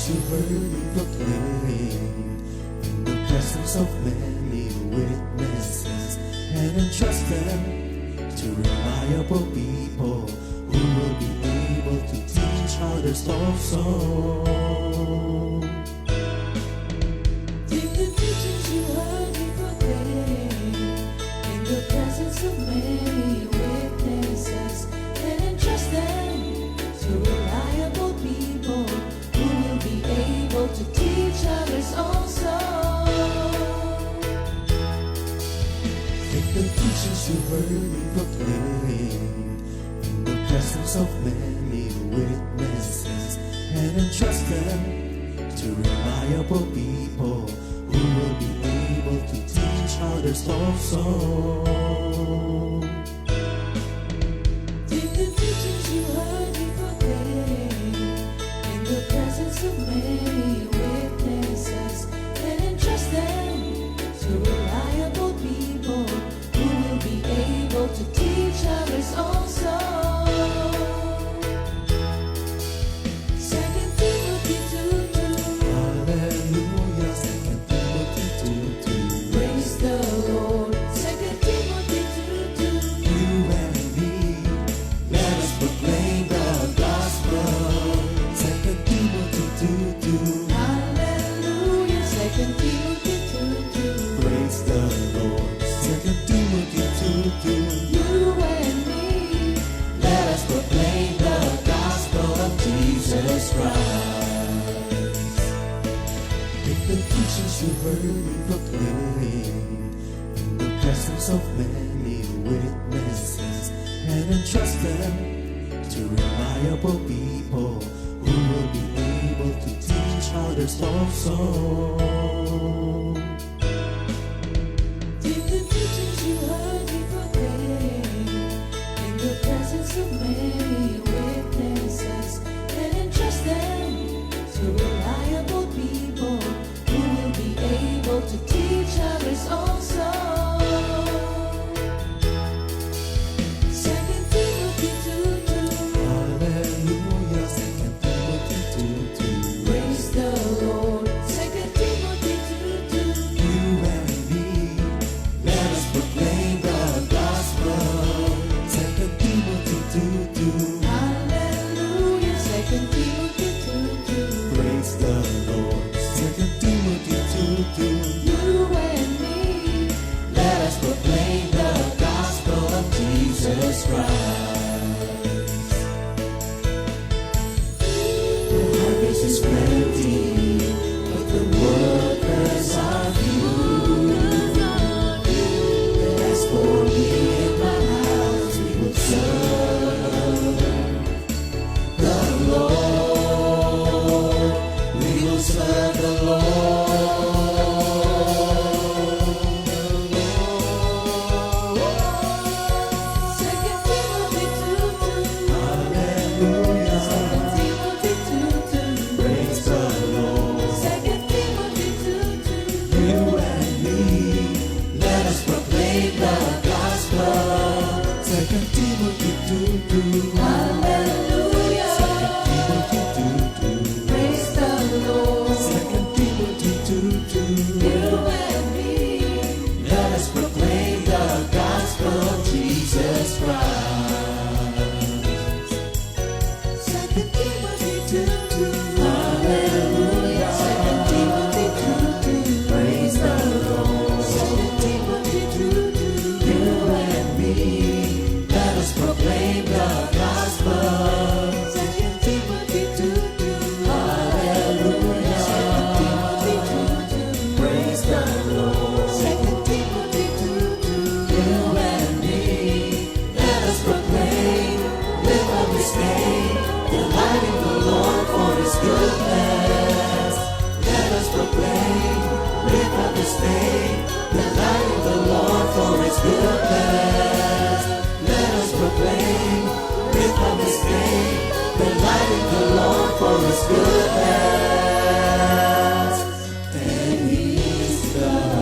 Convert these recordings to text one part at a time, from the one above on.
teachings you heard me proclaim in the presence of many witnesses, and entrust them to reliable people who will be able to teach others also. Take the teachings you heard me proclaim in the presence of many witnesses, and entrust them to reliable people who will be able to teach others also. Take the teachings you heard me proclaim in the presence of many witnesses, and entrust them to reliable people who will be able to teach others also. Take the teachings you heard me proclaim in the presence of many witnesses, and entrust them to reliable people who will be able to teach others also. 2 Timothy 2:2. Hallelujah, 2 Timothy 2:2. Praise the Lord. 2 Timothy 2:2. You and me, let us proclaim the gospel. 2 Timothy 2:2. Hallelujah. 2 Timothy 2:2. Praise the Lord. 2 Timothy 2:2. You and me, Let us proclaim the gospel of Jesus Christ. Take the teachings you heard me proclaim in the presence of many witnesses, and entrust them to reliable people who will be able to teach others also. take the teachings you heard me proclaim in the presence of many witnesses, and entrust them to reliable people who will be able to teach others also. 2 Timothy 2:2. Hallelujah, 2 Timothy 2:2. Praise the Lord. 2 Timothy 2:2. You and me, let us proclaim the gospel. 2 Timothy 2:2. Hallelujah. 2 Timothy 2:2. Praise the Lord. 2 Timothy 2:2. You and me, Let us proclaim the gospel of Jesus Christ. The harvest is plenty, but the workers are few. And as for me and my house, we will serve the Lord. We will serve the Lord. 2 Timothy 2:2. Hallelujah. 2 Timothy 2:2. Praise the Lord. 2 Timothy 2:2. You and me, let us proclaim the gospel. 2 Timothy 2:2. Hallelujah. 2 Timothy 2:2. Praise the Lord. 2 Timothy 2:2. You and me, Let us proclaim the gospel of Jesus Christ. 2 Timothy 2:2. Hallelujah. 2 Timothy 2:2. Praise the Lord. 2 Timothy 2:2. You and me, let us proclaim the gospel. 2 Timothy 2:2. Hallelujah. 2 Timothy 2:2. Praise the Lord. 2 Timothy 2:2. You and me, let us proclaim, live up His name, delighting the Lord for His goodness. Let us proclaim, live up His name, delighting the Lord for His goodness. Let us proclaim, live up His name, delighting the Lord for His goodness. And He's God.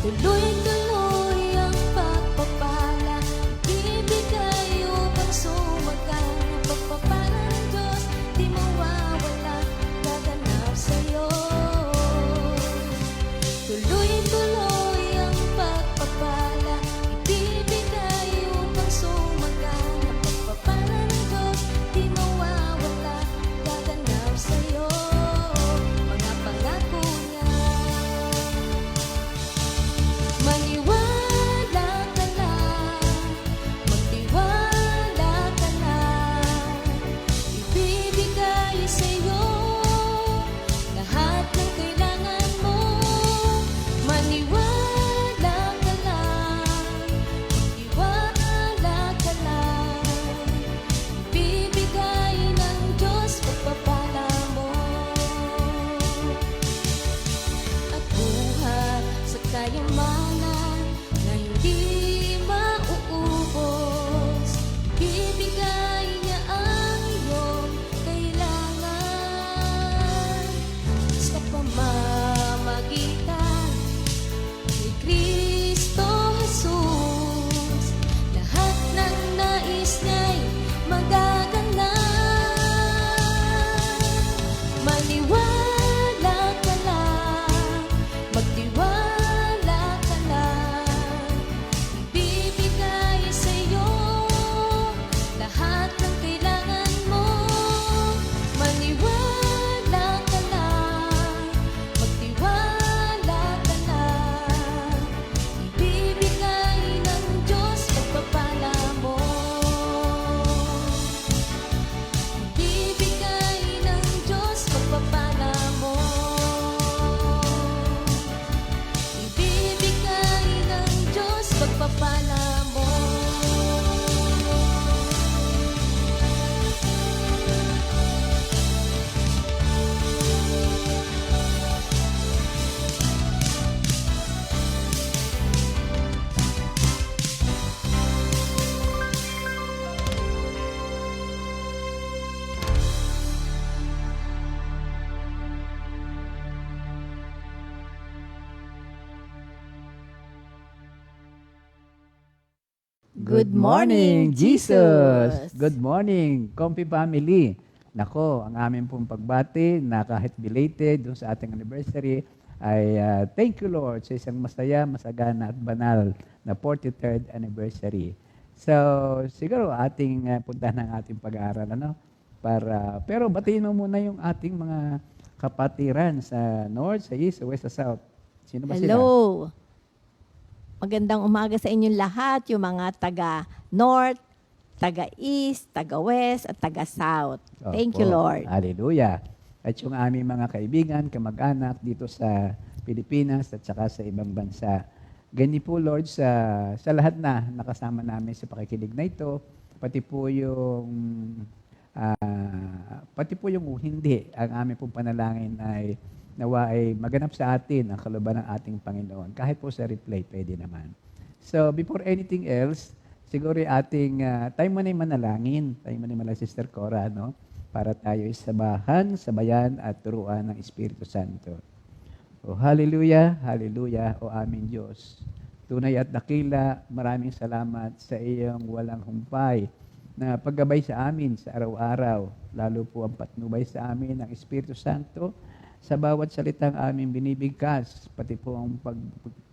Tuloy-tuloy ang pagpapala, ibigay upang sumagal. Ang pagpapala ng Diyos, di mawawala, gaganap sa'yo. Tuloy-tuloy ang pagpapala, ibibigay upang sumagal. Ang pagpapala ng Diyos, di mawawala, gaganap sa'yo. Mga pangako niya. Maniwala ka lang, magtiwala ka lang, ibibigay sa'yo lahat ng kailangan mo. Maniwala ka lang, magtiwala ka lang, ibibigay ng Diyos pagpapala mo. At buhat sa kayamanan na hindi mauubos, bibigay niya ang iyong kailangan. Sa pamamagitan ni Kristo Jesus, lahat ng nais niya'y magaganap. Maniwala ka lang, magtiwala ka lang, ibibigay sa'yo lahat ng kailangan mo. Maniwala ka lang, magtiwala ka lang, ibibigay ng Diyos pagpapala mo. Ibibigay ng Diyos pagpapala mo. Ibibigay ng Diyos pagpapala mo. Good morning, Jesus! Good morning, Comfy Family. Nako, ang aming pong pagbati na kahit belated dun sa ating anniversary ay thank you Lord sa isang masaya, masagana at banal na 43rd anniversary. So, siguro ating puntahan ang ating pag-aaral, ano? Pero batiin mo muna yung ating mga kapatiran sa North, sa East, sa West, sa South. Sino ba sila? Hello. Magandang umaga sa inyong lahat, yung mga taga-North, taga-East, taga-West, at taga-South. Thank you, Opo. Lord. Hallelujah. At yung aming mga kaibigan, kamag-anak dito sa Pilipinas at saka sa ibang bansa. Ganyan po, Lord, sa lahat na nakasama namin sa pakikinig na ito, pati po yung hindi, ang aming pong panalangin ay nawa ay maganap sa atin ang kalooban ng ating Panginoon. Kahit po sa replay, pwede naman. So, before anything else, siguro yung ating, tayo muna yung manalangin. Tayo muna yung manalangin, Sister Cora, no? Para tayo sabayan at turuan ng Espiritu Santo. O hallelujah, hallelujah, o aming Diyos. Tunay at dakila, maraming salamat sa iyong walang humpay na paggabay sa amin sa araw-araw. Lalo po ang patnubay sa amin ng Espiritu Santo sa bawat salitang aming binibigkas, pati po ang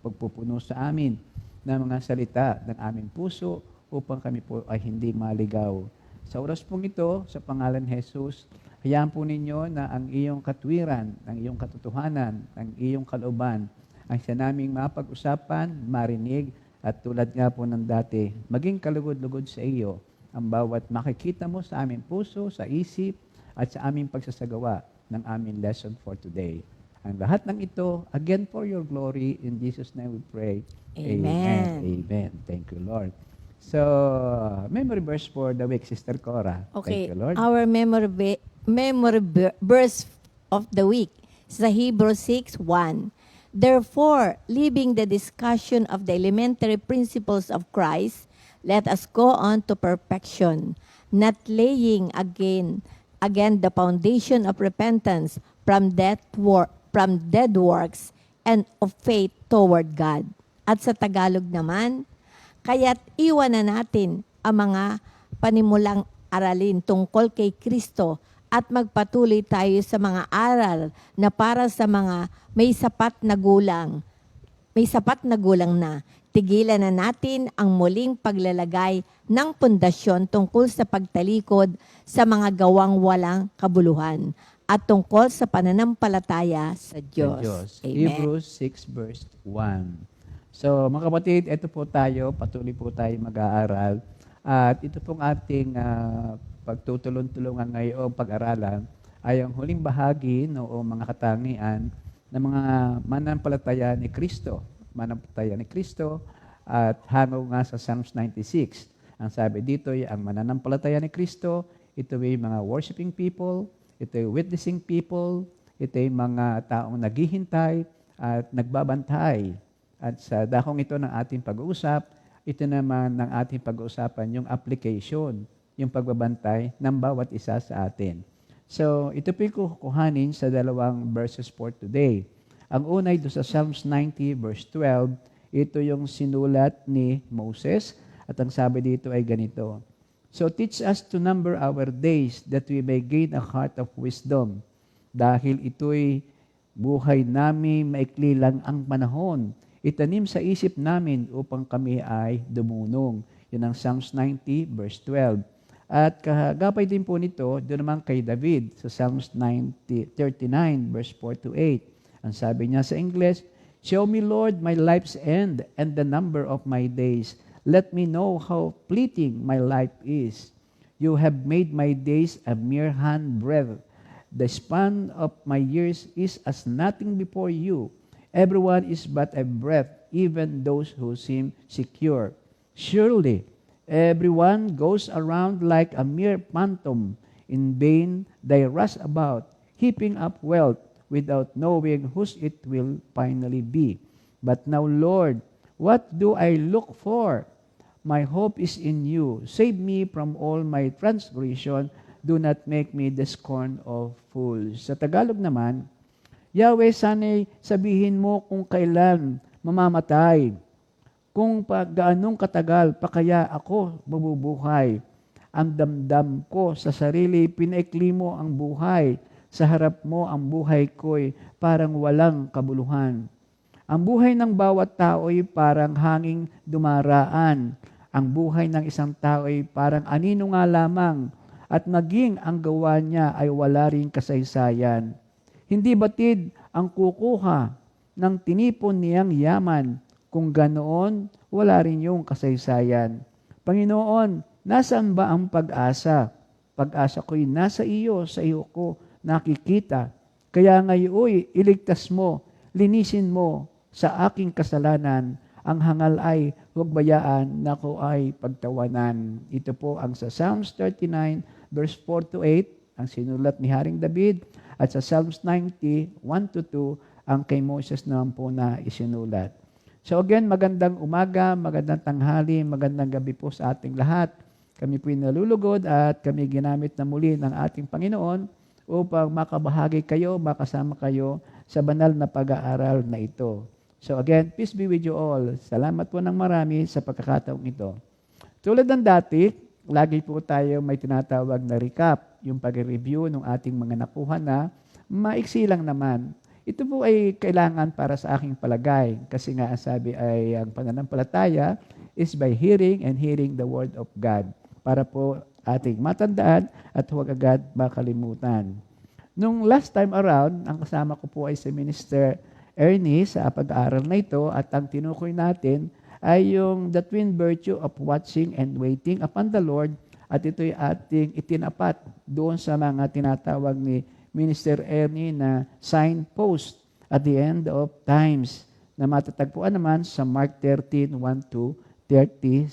pagpupuno sa amin ng mga salita ng aming puso upang kami po ay hindi maligaw. Sa oras pong ito, sa pangalan ni Jesus, hayaan po ninyo na ang iyong katwiran, ang iyong katotohanan, ang iyong kalooban, ang siya naming mapag-usapan, marinig, at tulad nga po ng dati, maging kalugod-lugod sa iyo ang bawat makikita mo sa aming puso, sa isip, at sa aming pagsasagawa ng aming lesson for today. Ang lahat ng ito, again for your glory, in Jesus' name we pray. Amen. Amen. Thank you, Lord. So, memory verse for the week, Sister Cora. Okay, Thank you, Lord. our memory verse of the week sa Hebrews 6:1. Therefore, leaving the discussion of the elementary principles of Christ, let us go on to perfection, not laying again the foundation of repentance from dead works and of faith toward God. At sa Tagalog naman, kaya't iwanan natin ang mga panimulang aralin tungkol kay Kristo at magpatuloy tayo sa mga aral na para sa mga may sapat na gulang na. Tigilan na natin ang muling paglalagay ng pundasyon tungkol sa pagtalikod sa mga gawang walang kabuluhan at tungkol sa pananampalataya sa Diyos. Amen. Hebrews 6 verse 1. So mga kapatid, ito po tayo, patuloy po tayo mag-aaral. At ito pong ating pagtutulong-tulungan ngayong pag-aralan ay ang huling bahagi noong mga katangian ng mga mananampalataya ni Kristo. Mananampalataya ni Kristo at hango nga sa Psalms 96. Ang sabi dito ay ang mananampalataya ni Kristo, ito ay mga worshiping people, ito ay witnessing people, ito ay mga taong naghihintay at nagbabantay. At sa dakong ito ng ating pag-uusap, ito naman ng ating pag-uusapan yung application, yung pagbabantay ng bawat isa sa atin. So, ito po yung kukuhanin sa dalawang verses for today. Ang una ay doon sa Psalms 90 verse 12, ito yung sinulat ni Moses at ang sabi dito ay ganito. So, teach us to number our days that we may gain a heart of wisdom. Dahil ito'y buhay namin, maikli lang ang panahon. Itanim sa isip namin upang kami ay dumunong. Yun ang Psalms 90 verse 12. At kagapay din po nito, doon naman kay David sa Psalms 39 verse 4 to 8. Ang sabi niya sa English, show me, Lord, my life's end and the number of my days. Let me know how fleeting my life is. You have made my days a mere handbreadth. The span of my years is as nothing before you. Everyone is but a breath, even those who seem secure. Surely, everyone goes around like a mere phantom. In vain they rush about, heaping up wealth without knowing whose it will finally be. But now, Lord, what do I look for? My hope is in you. Save me from all my transgression. Do not make me the scorn of fools. Sa Tagalog naman, Yahweh, sana'y sabihin mo kung kailan mamamatay, kung gaanong katagal pa kaya ako mabubuhay. Ang damdam ko sa sarili, pinaikli mo ang buhay. Sa harap mo ang buhay ko'y parang walang kabuluhan. Ang buhay ng bawat tao ay parang hanging dumaraan. Ang buhay ng isang tao ay parang anino nga lamang at maging ang gawa niya ay wala ring kasaysayan. Hindi batid ang kukuha ng tinipon niyang yaman, kung ganoon, wala rin yung kasaysayan. Panginoon, nasaan ba ang pag-asa? Pag-asa ko'y nasa iyo, sa iyo ko nakikita. Kaya ngayon, iligtas mo, linisin mo sa aking kasalanan. Ang hangal ay huwag bayaan na ko ay pagtawanan. Ito po ang sa Psalms 39 verse 4 to 8, ang sinulat ni Haring David. At sa Psalms 90, 1 to 2, ang kay Moses naman po na isinulat. So again, magandang umaga, magandang tanghali, magandang gabi po sa ating lahat. Kami po nalulugod at kami ginamit na muli ng ating Panginoon upang makabahagi kayo, makasama kayo sa banal na pag-aaral na ito. So again, peace be with you all. Salamat po ng marami sa pagkakataong ito. Tulad ng dati, lagi po tayo may tinatawag na recap, yung pag-review ng ating mga nakuha na maiksi lang naman. Ito po ay kailangan para sa aking palagay kasi nga sabi ay ang pananampalataya is by hearing and hearing the Word of God para po ating matandaan at huwag agad makalimutan. Nung last time around, ang kasama ko po ay si Minister Ernie sa pag-aaral na ito at ang tinukoy natin ay yung the twin virtue of watching and waiting upon the Lord at ito'y ating itinapat doon sa mga tinatawag ni Minister Ernie na signpost at the end of times na matatagpuan naman sa Mark 13, 1 to 37.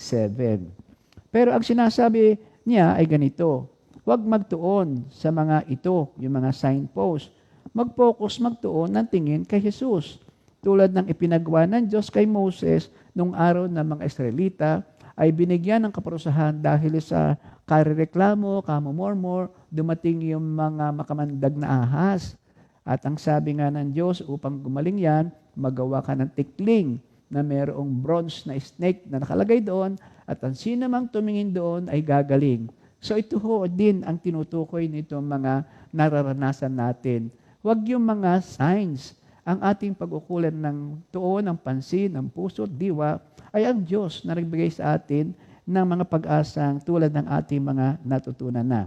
Pero ang sinasabi niya ay ganito, huwag magtuon sa mga ito, yung mga signpost. Mag-focus, magtuon ng tingin kay Jesus. Tulad ng ipinagawa ng Diyos kay Moses nung araw ng mga Israelita, ay binigyan ng kaparusahan dahil sa karireklamo, kamomormor, dumating yung mga makamandag na ahas. At ang sabi nga ng Diyos, upang gumaling yan, magawa ka ng tikling na mayroong bronze na snake na nakalagay doon at ang sino mang tumingin doon ay gagaling. So ito ho din ang tinutukoy nito mga nararanasan natin. Huwag yung mga signs. Ang ating pag-ukulan ng tuon, ng pansin, ng puso, diwa, ay ang Diyos na nagbigay sa atin ng mga pag-asang tulad ng ating mga natutunan na.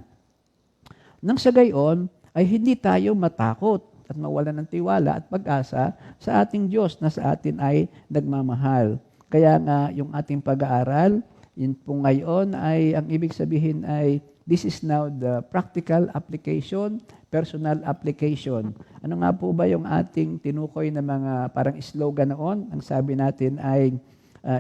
Nang sa gayon, ay hindi tayo matakot at mawalan ng tiwala at pag-asa sa ating Diyos na sa atin ay nagmamahal. Kaya nga yung ating pag-aaral, yun po ngayon ay ang ibig sabihin ay this is now the practical application, personal application. Ano nga po ba yung ating tinukoy na mga parang slogan noon? Ang sabi natin ay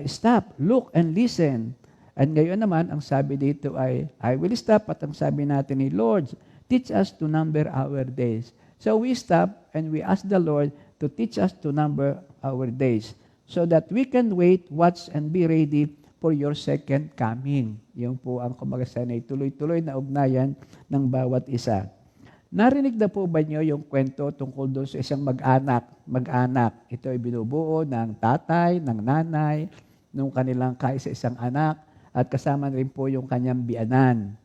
stop, look, and listen. At ngayon naman, ang sabi dito ay I will stop at ang sabi natin ay Lord, teach us to number our days. So we stop and we ask the Lord to teach us to number our days so that we can wait, watch, and be ready for your second coming. Yung po ang kumbaga sanay tuloy-tuloy na ugnayan ng bawat isa. Narinig na po ba niyo yung kwento tungkol doon sa isang mag-anak? Mag-anak. Ito ay binubuo ng tatay, ng nanay, nung kanilang kaisa-isang anak, at kasama rin po yung kanyang biyanan.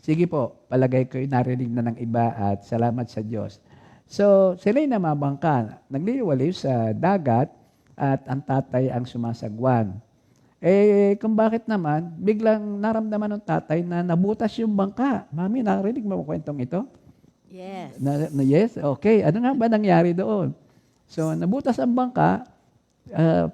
Sige po, palagay ko yung narinig na ng iba at salamat sa Diyos. So, sila'y namabangka. Nagliliwaliw sa dagat at ang tatay ang sumasagwan. Kung bakit naman, biglang naramdaman ng tatay na nabutas yung bangka. Mami, narinig mo kwentong ito? Yes. Yes? Okay. Ano nga ba nangyari doon? So, nabutas ang bangka,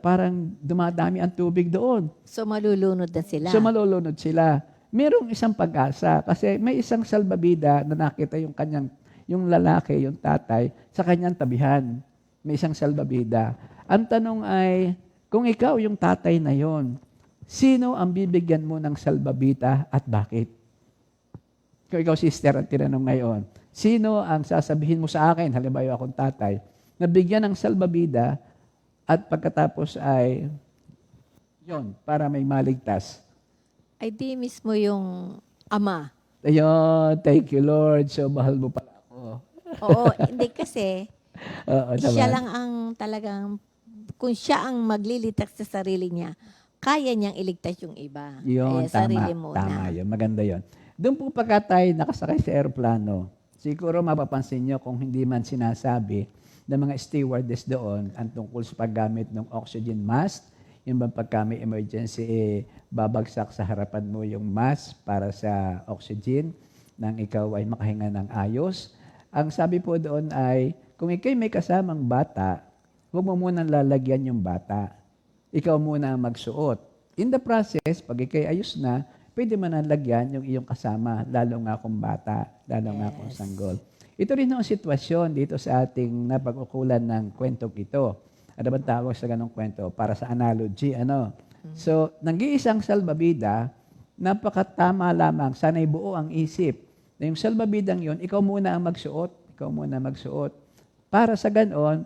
parang dumadami ang tubig doon. So malulunod na sila. So, malulunod sila. Merong isang pag-asa kasi may isang salbabida na nakita yung lalaki, yung tatay, sa kanyang tabihan. May isang salbabida. Ang tanong ay, kung ikaw yung tatay na yon, sino ang bibigyan mo ng salbabida at bakit? Kung ikaw, sister, ang tinanong ngayon, sino ang sasabihin mo sa akin, halimbawa akong tatay, na bigyan ng salbabida at pagkatapos ay, yon para may maligtas? Ay di mismo yung ama. Ayun, thank you Lord, so mahal mo pala ako. Oo, hindi kasi Oo, siya naman. lang ang talagang, kung siya ang maglilitas sa sarili niya, kaya niyang iligtas yung iba. Yun, Kaya sarili tama, muna. tama yun. Maganda yun. Doon po pagka tayo nakasakay sa aeroplano, siguro mapapansin nyo kung hindi man sinasabi ng mga stewardess doon ang tungkol sa paggamit ng oxygen mask, yung bang pagka may emergency, babagsak sa harapan mo yung mask para sa oxygen nang ikaw ay makahinga ng ayos. Ang sabi po doon ay, kung ikay may kasamang bata, huwag mo munang lalagyan yung bata. Ikaw muna ang magsuot. In the process, pag ikay ayos na, pwede mo nang lagyan yung iyong kasama, lalo nga kung bata, lalo nga kung sanggol. Ito rin ang sitwasyon dito sa ating napag-ukulan ng kwentong ito. Ano bang tawag sa ganong kwento? Para sa analogy, ano? So, nag-iisang salbabida, napakatama lamang, sanay buo ang isip. Na yung salbabidang yon, ikaw muna ang magsuot. Ikaw muna magsuot. Para sa ganon,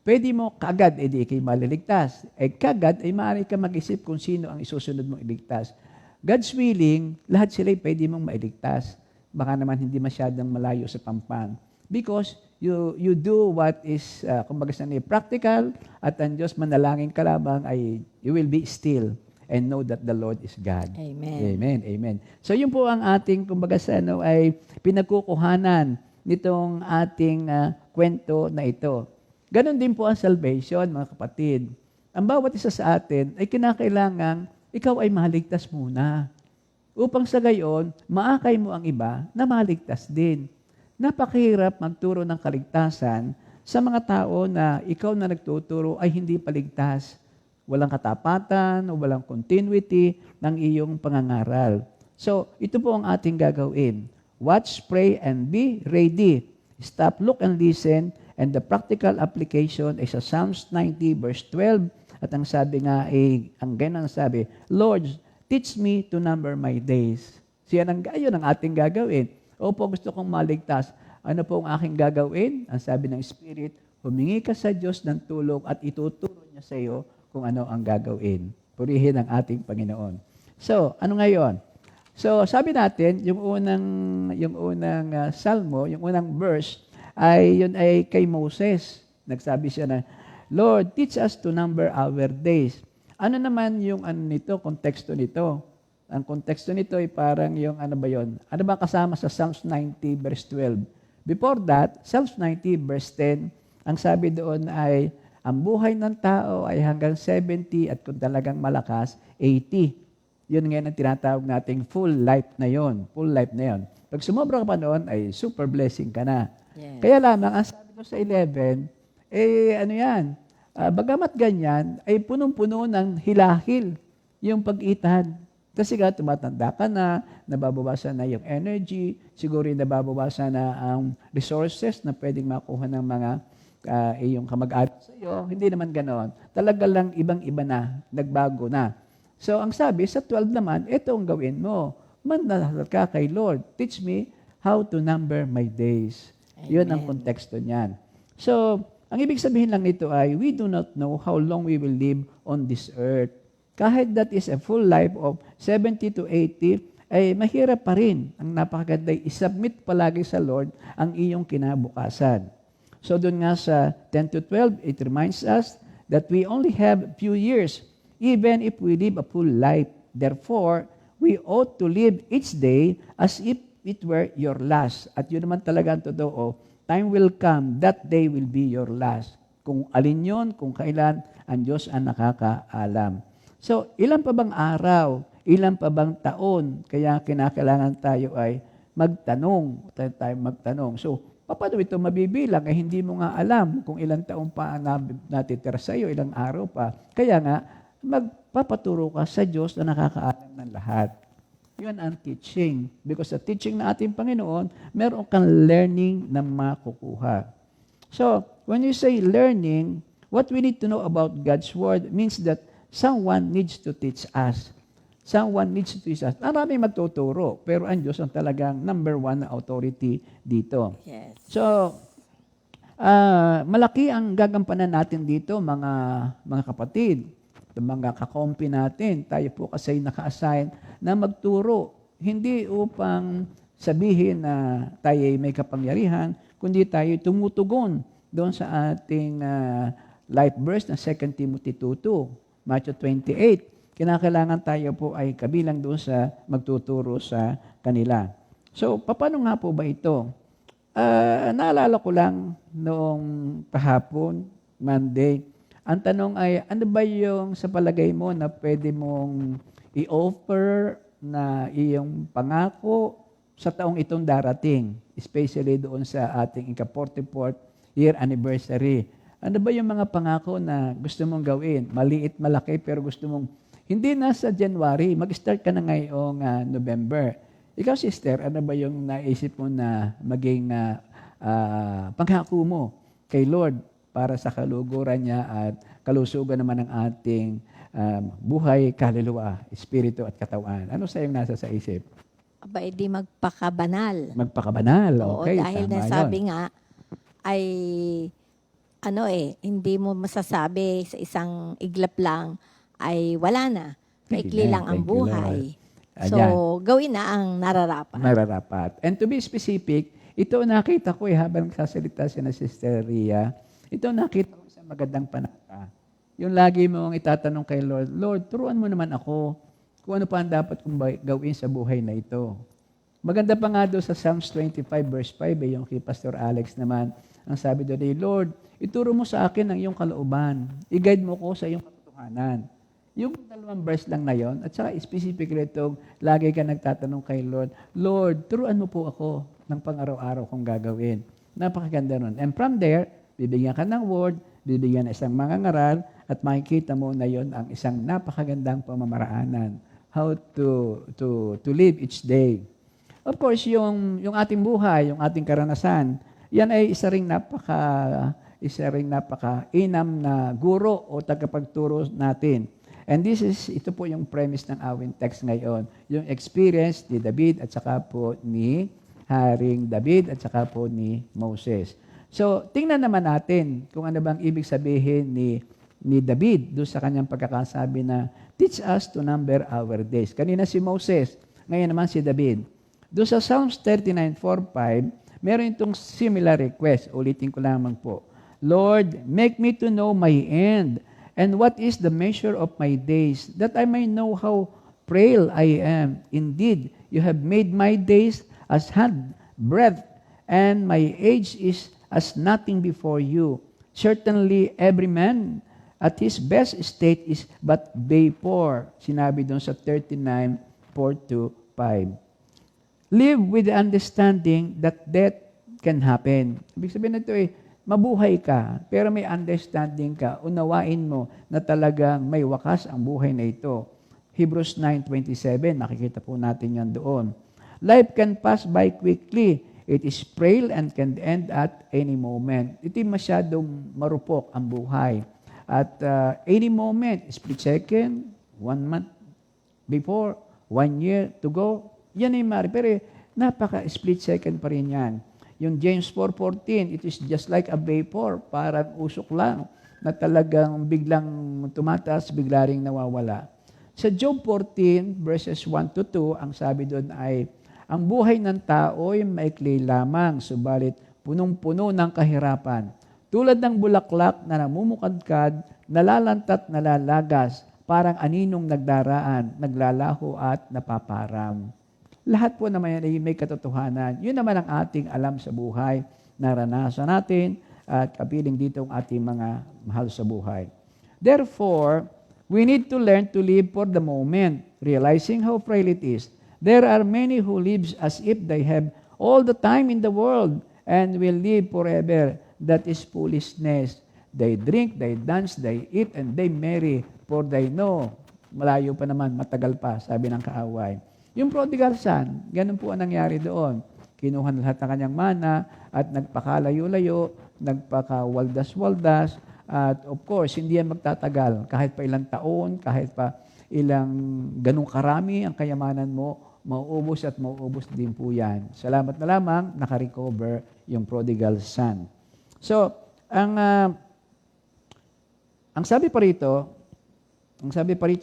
pwede mo kagad, edi ikay maliligtas. Kagad, ay maaari ka mag-isip kung sino ang isusunod mong iligtas. God's willing, lahat sila'y pwede mong mailigtas. Baka naman hindi masyadong malayo sa pampan. Because you do what is, kumbaga sa practical, at ang Diyos manalangin ka lamang ay you will be still and know that the Lord is God. Amen. Amen. Amen. So yun po ang ating, kumbaga sa ay pinagkukuhanan nitong ating kwento na ito. Ganon din po ang salvation, mga kapatid. Ang bawat isa sa atin ay kinakailangang ikaw ay maligtas muna. Upang sa gayon, maakay mo ang iba na maligtas din. Napakahirap magturo ng kaligtasan sa mga tao na ikaw na nagtuturo ay hindi paligtas. Walang katapatan o walang continuity ng iyong pangangaral. So, ito po ang ating gagawin. Watch, pray, and be ready. Stop, look, and listen. And the practical application is sa Psalms 90 verse 12. At ang sabi nga ay, ang ganang sabi, Lord, teach me to number my days. Siya ang gayon ang ating gagawin. Opo, gusto kong maligtas. Ano po ang aking gagawin? Ang sabi ng Spirit, humingi ka sa Diyos ng tulong at ituturo niya sa iyo kung ano ang gagawin. Purihin ang ating Panginoon. So, ano ngayon? So, sabi natin, yung unang salmo, yung unang verse, yun ay kay Moses. Nagsabi siya na, Lord, teach us to number our days. Ano naman yung konteksto nito? Ang konteksto nito ay parang yung ano ba yon? Ano ba kasama sa Psalms 90 verse 12? Before that, Psalms 90 verse 10, ang sabi doon ay, ang buhay ng tao ay hanggang 70 at kung talagang malakas, 80. Yun ngayon ang tinatawag nating full life na yon. Full life na yon. Pag sumobra ka pa noon, ay super blessing ka na. Yes. Kaya lamang, ang sabi ko sa 11, bagamat ganyan, ay punong-puno ng hilahil yung pag-itan. Kasi tumatanda ka na, nababawasan na yung energy, siguro nababawasan na ang resources na pwedeng makuha ng mga iyong kamag-anak sa iyo. Hindi naman ganoon. Talaga lang ibang-iba na, nagbago na. So, ang sabi sa 12 naman, ito ang gawin mo. Mandasal ka kay Lord. Teach me how to number my days. Yun ang konteksto niyan. So, ang ibig sabihin lang nito ay, we do not know how long we will live on this earth. Kahit that is a full life of 70 to 80, ay mahirap pa rin. Ang napakaganda, isubmit palagi sa Lord ang iyong kinabukasan. So doon nga sa 10 to 12, it reminds us that we only have few years, even if we live a full life. Therefore, we ought to live each day as if it were your last. At yun naman talaga ang totoo, time will come, that day will be your last. Kung alin yun, kung kailan, ang Diyos ang nakakaalam. So, ilan pa bang araw, ilan pa bang taon, kaya kinakailangan tayo ay magtanong. So, paano ito mabibilang? Hindi mo nga alam kung ilang taon pa natitira sa iyo, ilang araw pa. Kaya nga, magpapaturo ka sa Diyos na nakakaalam ng lahat. Yun ang teaching. Because sa teaching na ating Panginoon, meron kang learning na makukuha. So, when you say learning, what we need to know about God's Word means that someone needs to teach us. Someone needs to teach us. Maraming magtuturo, pero ang Diyos ang talagang number one na authority dito. Yes. So, malaki ang gagampanan natin dito, mga kapatid, mga kakompi natin. Tayo po kasi naka-assign na magturo. Hindi upang sabihin na tayo may kapangyarihan, kundi tayo tumutugon doon sa ating life verse na 2 Timothy 2:2. Matthew 28, kinakailangan tayo po ay kabilang doon sa magtuturo sa kanila. So, paano nga po ba ito? Naalala ko lang noong kahapon, Monday, ang tanong ay, ano ba yung sa palagay mo na pwede mong i-offer na iyong pangako sa taong itong darating, especially doon sa ating ika-44th year anniversary? Ano ba yung mga pangako na gusto mong gawin? Maliit, malaki, pero gusto mong, hindi na sa January, mag-start ka na ngayong November. Ikaw, sister, ano ba yung naisip mo na maging pangako mo kay Lord para sa kaluguran niya at kalusugan naman ng ating buhay, kaluluwa, espiritu at katawan? Ano sa iyong nasa sa isip? Aba, di magpakabanal. Magpakabanal, okay. Oo, dahil tama nasabi yun. nga, ay hindi mo masasabi sa isang iglap lang ay wala na. Maikli lang ang Thank you, buhay. Lord. So, gawin na ang nararapat. Nararapat. And to be specific, ito nakita ko habang nagsasalita si na Sister Ria, ito nakita ko sa magandang panata. Yung lagi mong itatanong kay Lord, Lord, turuan mo naman ako kung ano pa ang dapat kong gawin sa buhay na ito. Maganda pa nga doon sa Psalms 25 verse 5, yung kay Pastor Alex naman, ang sabi doon ay, Lord, ituro mo sa akin ang iyong kalooban. I-guide mo ko sa iyong katotohanan. Yung 2 verse lang na yon, at saka specifically itong lagi ka nagtatanong kay Lord, Lord, turuan mo po ako ng pang-araw-araw kong gagawin. Napakaganda nun. And from there, bibigyan ka ng word, bibigyan ng isang mangangaral, at makikita mo na yon ang isang napakagandang pamamaraanan. How to live each day. Of course, yung ating buhay, yung ating karanasan, yan ay isa ring napaka-inam na guro o tagapagturo natin. And ito po yung premise ng awing text ngayon. Yung experience ni David at saka po ni Haring David at saka po ni Moses. So, tingnan naman natin kung ano bang ibig sabihin ni David doon sa kanyang pagkakasabi na, teach us to number our days. Kanina si Moses, ngayon naman si David. Doon sa Psalms 39:4-5, meron itong similar request. Ulitin ko lamang po. Lord, make me to know my end, and what is the measure of my days, that I may know how frail I am. Indeed, you have made my days as hand breadth, and my age is as nothing before you. Certainly, every man at his best state is but vapor. Sinabi doon sa 39, 4-5. Live with the understanding that death can happen. Ibig sabihin nito mabuhay ka, pero may understanding ka, unawain mo na talagang may wakas ang buhay na ito. Hebrews 9:27, makikita po natin yan doon. Life can pass by quickly. It is frail and can end at any moment. Ito masyadong marupok ang buhay. At any moment, split second, 1 month before, 1 year to go, yan ay mari. Pero napaka-split second pa rin yan. Yung James 4:14, it is just like a vapor, parang usok lang, na talagang biglang tumataas, bigla ring nawawala. Sa Job 14, verses 1-2, ang sabi doon ay, ang buhay ng tao ay maikli lamang, subalit punong-puno ng kahirapan. Tulad ng bulaklak na namumukadkad, nalalantat, nalalagas, parang aninong nagdaraan, naglalaho at napaparam. Lahat po naman yan ay may katotohanan. Yun naman ang ating alam sa buhay, naranasan natin, at kapiling dito ang ating mga mahal sa buhay. Therefore, we need to learn to live for the moment, realizing how frail it is. There are many who live as if they have all the time in the world and will live forever. That is foolishness. They drink, they dance, they eat, and they marry, for they know. Malayo pa naman, matagal pa, sabi ng kaaway. Yung prodigal son, ganun po ang nangyari doon. Kinuha na lahat ng kanyang mana at nagpakalayo-layo, nagpakawaldas-waldas, at of course, hindi yan magtatagal. Kahit pa ilang taon, kahit pa ilang ganung karami ang kayamanan mo, mauubos at mauubos din po yan. Salamat na lamang, nakarecover yung prodigal son. So, ang sabi pa rito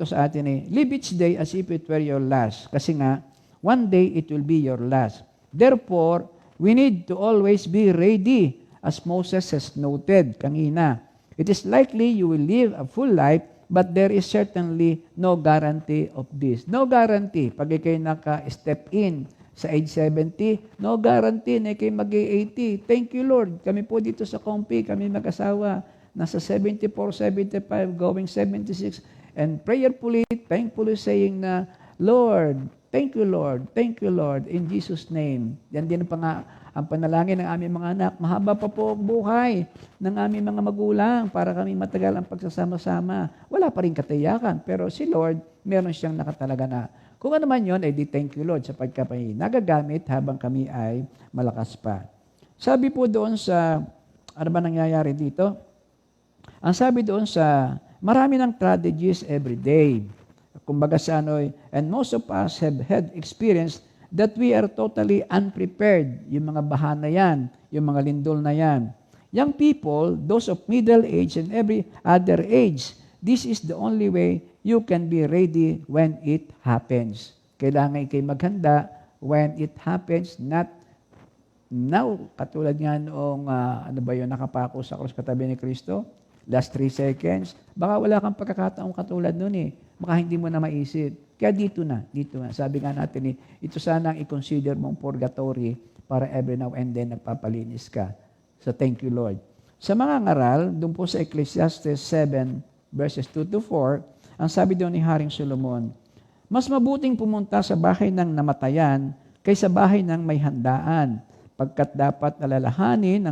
sa atin live each day as if it were your last. Kasi nga, one day it will be your last. Therefore, we need to always be ready, as Moses has noted kanina. It is likely you will live a full life, but there is certainly no guarantee of this. No guarantee. Pag ikay naka-step in sa age 70, no guarantee na ikay mag-80. Thank you, Lord. Kami po dito sa Compi, kami mag-asawa, nasa 74, 75, going 76, and prayerfully, thankfully saying na, Lord, thank you, Lord, in Jesus' name. Yan din pa nga ang panalangin ng aming mga anak. Mahaba pa po ang buhay ng aming mga magulang para kami matagal ang pagsasama-sama. Wala pa rin katiyakan, pero si Lord, meron siyang nakatalaga na. Kung ano man yun, di thank you, Lord, sapagkat nagagamit habang kami ay malakas pa. Sabi po doon sa, ano ba nangyayari dito? Ang sabi doon sa, marami ng strategies every day. Kumbaga sa and most of us have had experience that we are totally unprepared. Yung mga bahana yan, yung mga lindol na yan. Young people, those of middle age and every other age, this is the only way you can be ready when it happens. Kailangan ikay maghanda when it happens, not now. Katulad nga noong, nakapako sa krus katabi ni Kristo, last 3 seconds, baka wala kang pagkakataong katulad nun Baka hindi mo na maisip. Kaya dito na. Sabi nga natin ito sana ang i-consider mong purgatory para every now and then nagpapalinis ka. So thank you, Lord. Sa mga ngaral, doon po sa Ecclesiastes 7, verses 2-4, ang sabi doon ni Haring Solomon, mas mabuting pumunta sa bahay ng namatayan kaysa bahay ng may handaan, pagkat dapat alalahanin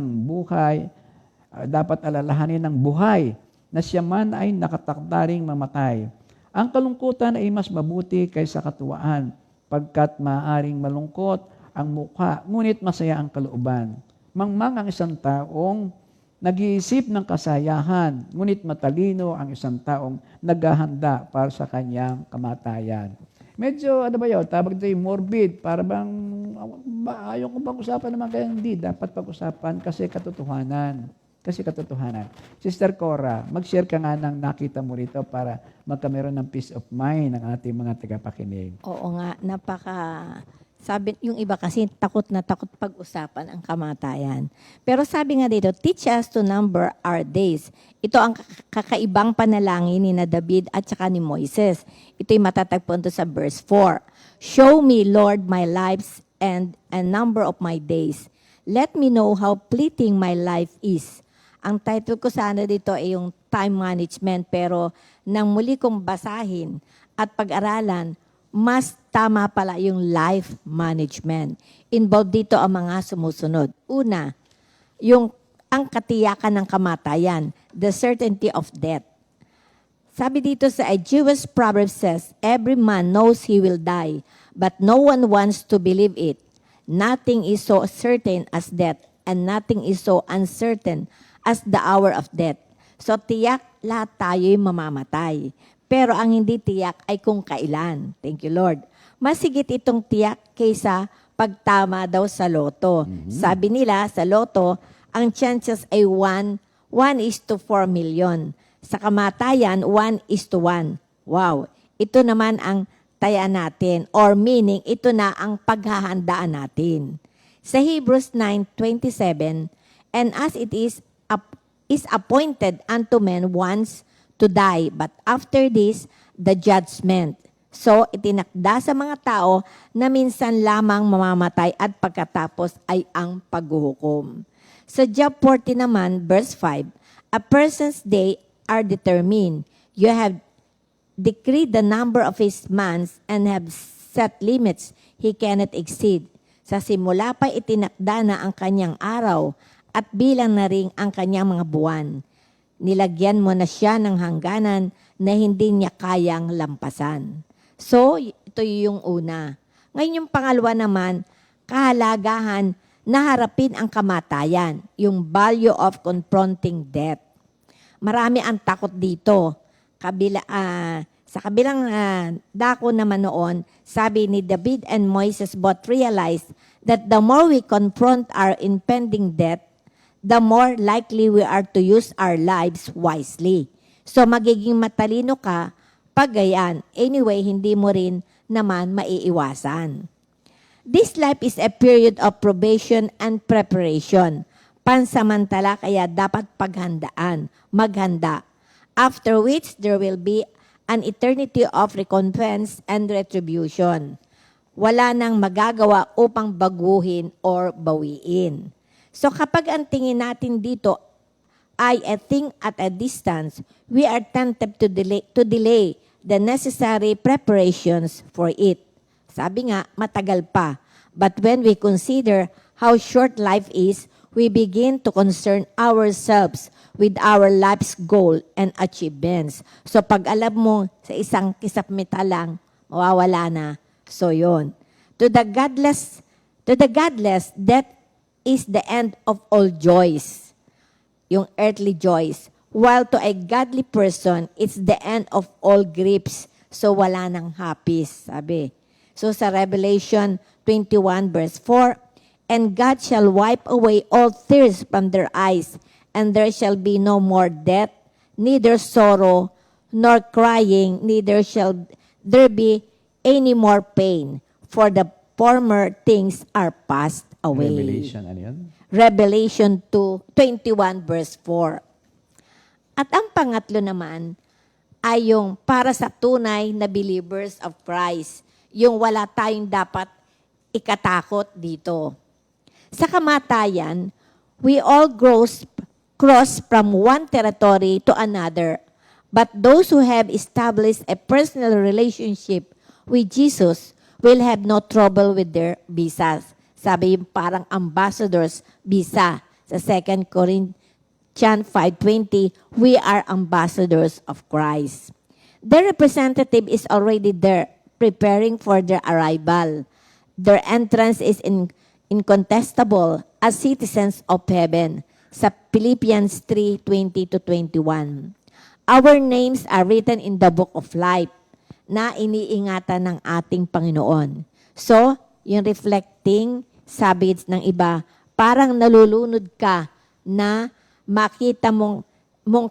ng buhay na siya man ay nakatakdaring mamatay. Ang kalungkutan ay mas mabuti kaysa katuwaan, pagkat maaaring malungkot ang mukha, ngunit masaya ang kalooban. Mangmang ang isang taong nag-iisip ng kasayahan, ngunit matalino ang isang taong naghahanda para sa kanyang kamatayan. Medyo, tawag ito morbid, para bang, ayaw ko bang usapan naman kaya hindi, dapat pag-usapan kasi katotohanan. Sister Cora, mag-share ka nga ng nakita mo rito para magkameron ng peace of mind ng ating mga tagapakinig. Oo nga, Sabi, yung iba kasi takot na takot pag-usapan ang kamatayan. Pero sabi nga dito, teach us to number our days. Ito ang kakaibang panalangin ni na David at saka ni Moises. Ito'y matatagpuan to sa verse 4. Show me, Lord, my lives and number of my days. Let me know how fleeting my life is. Ang title ko sana dito ay yung time management, pero nang muli kong basahin at pag-aralan, mas tama pala yung life management. Involved dito ang mga sumusunod. Una, ang katiyakan ng kamatayan, the certainty of death. Sabi dito sa a Jewish proverb says, every man knows he will die, but no one wants to believe it. Nothing is so certain as death, and nothing is so uncertain as the hour of death. So tiyak lahat tayo'y mamamatay. Pero ang hindi tiyak ay kung kailan. Thank you, Lord. Masigit itong tiyak kaysa pagtama daw sa loto. Sabi nila, sa loto, ang chances ay 1 is to 4 million. Sa kamatayan, 1:1. Wow. Ito naman ang taya natin, or meaning, ito na ang paghahandaan natin. Sa Hebrews 9:27, and as it is appointed unto men once to die, but after this, the judgment. So, itinakda sa mga tao na minsan lamang mamamatay at pagkatapos ay ang paghuhukom. Sa Job 40 naman, verse 5, a person's day are determined. You have decreed the number of his months and have set limits he cannot exceed. Sa simula pa itinakda na ang kanyang araw at bilang na rin ang kanyang mga buwan. Nilagyan mo na siya ng hangganan na hindi niya kayang lampasan. So, ito yung una. Ngayon yung pangalawa naman, kahalagahan na harapin ang kamatayan, yung value of confronting death. Marami ang takot dito. Sa kabilang dako naman noon, sabi ni David and Moises both realized that the more we confront our impending death, the more likely we are to use our lives wisely. So magiging matalino ka pag gayan. Anyway, hindi mo rin naman maiiwasan. This life is a period of probation and preparation. Pansamantala kaya dapat maghanda. After which there will be an eternity of recompense and retribution. Wala nang magagawa upang baguhin or bawiin. So kapag ang tingin natin dito ay a thing at a distance, we are tempted to delay the necessary preparations for it. Sabi nga, matagal pa. But when we consider how short life is, we begin to concern ourselves with our life's goal and achievements. So pag alam mo sa isang kisapmita lang, mawawala na. So yon. To the godless, death is the end of all joys, yung earthly joys. While to a godly person, it's the end of all griefs. So wala nang happy, sabi. So sa Revelation 21 verse 4, and God shall wipe away all tears from their eyes, and there shall be no more death, neither sorrow, nor crying, neither shall there be any more pain, for the former things are passed away. Revelation, ano yun? Revelation 2:21 verse 4. At ang pangatlo naman ay yung para sa tunay na believers of Christ. Yung wala tayong dapat ikatakot dito. Sa kamatayan, we all cross from one territory to another. But those who have established a personal relationship with Jesus will have no trouble with their visas. Sabi yung parang ambassadors visa. Sa 2 Corinthians 5:20, we are ambassadors of Christ. Their representative is already there, preparing for their arrival. Their entrance is incontestable as citizens of heaven. Sa Philippians 3:20-21. Our names are written in the book of life na iniingatan ng ating Panginoon. So, yung reflecting, sabi ng iba, parang nalulunod ka na makita mong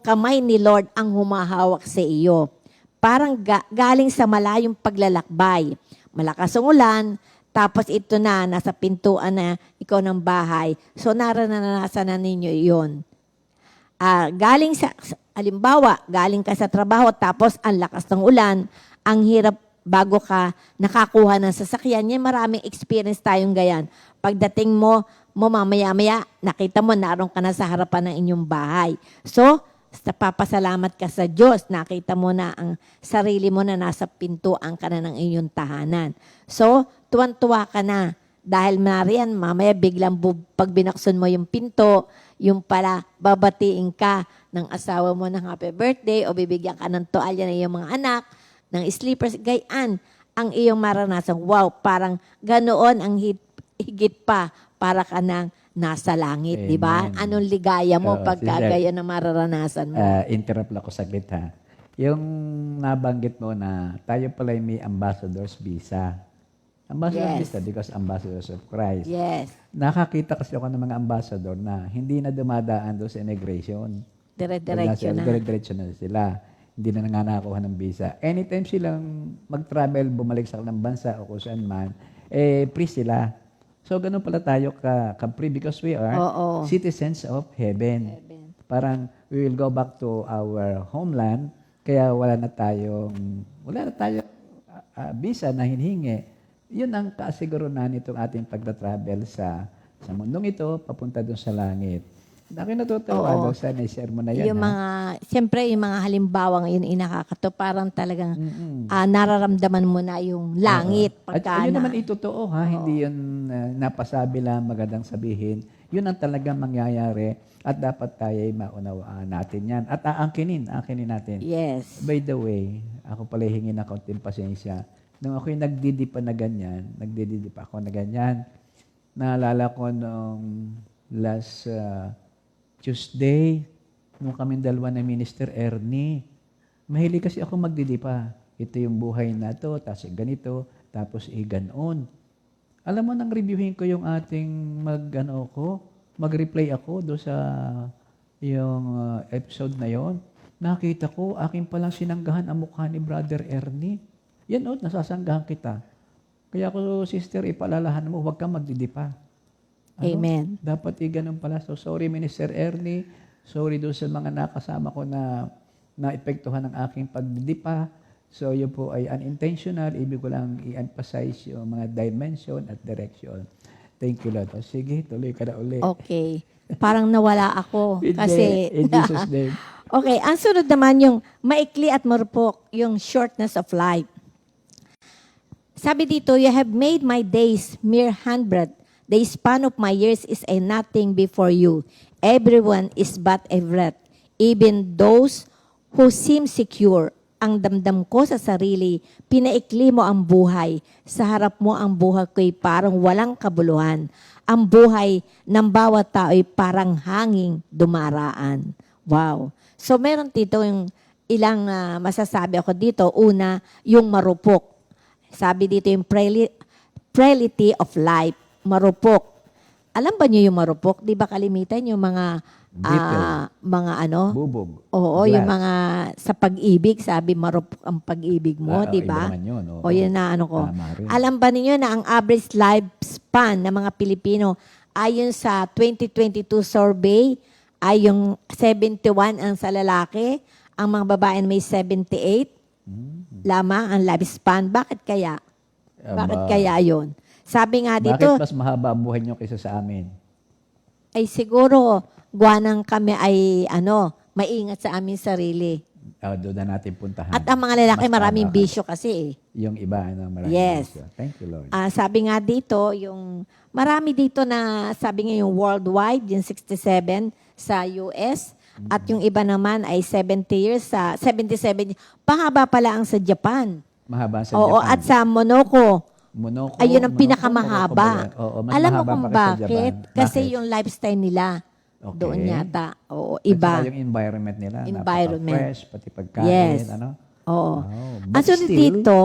kamay ni Lord ang humahawak sa iyo. Parang galing sa malayong paglalakbay. Malakas ang ulan, Tapos ito na, nasa pintuan na ikaw ng bahay. So naranasan na ninyo iyon. Halimbawa, galing ka sa trabaho, tapos ang lakas ng ulan, ang hirap bago ka nakakuha ng sasakyan. Yan, maraming experience tayong gayan. Pagdating mo mamaya-maya, nakita mo, naroon ka na sa harapan ng inyong bahay. So, papasalamat ka sa Diyos. Nakita mo na ang sarili mo na nasa pintuan ka na ng inyong tahanan. So, tuwan-tuwa ka na. Dahil marian, mamaya biglang pag binakson mo yung pinto, yung pala, babatiin ka ng asawa mo ng happy birthday o bibigyan ka ng toalya ng iyong mga anak, ng sleepers, gayaan ang iyong maranasan. Wow, parang ganoon ang higit pa para ka nang nasa langit, di ba? Amen. Anong ligaya mo Oo, pagka sister. gaya na mararanasan mo? Interrupt lang ko saglit ha. Yung nabanggit mo na tayo pala may ambassador's visa. Ambassador's Yes. visa because ambassadors of Christ. Yes. Nakakita kasi ako ng mga ambassador na hindi na dumadaan doon sa immigration. Dire-diretso na. Dire-diretso na sila. Hindi na nanganakuha ng visa. Anytime silang mag-travel, bumalik sa kanilang bansa o kung saan man, free sila. So, ganun pala tayo ka-free because we are Oo. citizens of heaven. Parang we will go back to our homeland, kaya wala na tayong visa na hinihingi. Yun ang kaasiguruhan nitong ating pagta-travel sa mundong ito, papunta doon sa langit. Akin natutuwa Oo. doon sa na-share mo na yan. Yung ha? mga, siyempre yung mga halimbawang yun inakakato, parang talagang nararamdaman mo na yung langit. At Pagka yun na- naman itotoo ha, hindi yun napasabi lang magandang sabihin. Yun ang talagang mangyayari at dapat tayo ay maunawaan natin yan. At aangkinin natin. Yes. By the way, ako pala hingi ng kaunting pasensya. Nung ako'y nagdidipa na ganyan, naalala ko nung last Tuesday, nung kaming dalawa na Minister Ernie, mahilig kasi ako magdidipa. Ito yung buhay na to, tapos ganito, tapos ganon. Alam mo, nang reviewin ko yung ating mag-replay ako do sa yung episode na yon. Nakita ko, akin palang sinanggahan ang mukha ni Brother Ernie. Yan nasasanggahan kita. Kaya ko, sister, ipaalalahan mo, huwag kang magdidipa. Amen. Dapat ganun pala. So, sorry, Minister Ernie. Sorry doon sa mga nakasama ko na naepektuhan ng aking pagdidipa. So, yun po ay unintentional. Ibig ko lang i-emphasize yung mga dimension at direction. Thank you, Lord. O, sige, tuloy ka na uli. Okay. Parang nawala ako. Hindi, Kasi, in Jesus' name. okay, ang sunod naman yung maikli at marupok, yung shortness of life. Sabi dito, you have made my days mere handbreadth. The span of my years is a nothing before you. Everyone is but a breath. Even those who seem secure. Ang damdam ko sa sarili, pinaikli mo ang buhay. Sa harap mo ang buhay ko'y parang walang kabuluhan. Ang buhay ng bawat tao ay parang hanging dumaraan. Wow. So meron dito yung ilang masasabi ako dito. Una, yung marupok. Sabi dito yung frailty of life. Marupok. Alam ba niyo yung marupok? Di ba kalimitan yung mga mga Bubog. Oo, Glass. yung mga sa pag-ibig, sabi marupok ang pag-ibig mo, di ba? Iba naman yun. Oo. O yun na ko. Tama rin. Alam ba ninyo na ang average lifespan ng mga Pilipino ayon sa 2022 survey ay yung 71 ang sa lalaki, ang mga babae may 78 lamang ang lifespan. Bakit kaya? Bakit kaya yun? Sabi nga dito, Bakit mas mahaba ang buhay nyo kaysa sa amin? ay siguro guwanang kami ay maingat sa aming sarili. Doon na natin puntahan. At ang mga lalaki Mas maraming tama ka. bisyo kasi eh. Yung iba, maraming Yes. bisyo. Thank you, Lord. Sabi nga dito, yung marami dito na sabi nga yung worldwide, yung 67 sa US, at yung iba naman ay 70 years sa 77. Pahaba pala ang sa Japan. Mahaba sa Oo, Japan. at sa Monaco, Monaco. ayun ang Monaco pinakamahaba. ba yan? Oo, mas Alam mo mahaba kung pa kaysa bakit? Japan. Kasi Bakit? yung lifestyle nila Okay. doon yata. Oo, At iba. saka yung environment nila. Environment. Napaka-fresh, pati pagkain. Yes. Oo. But Ang sunod still, dito,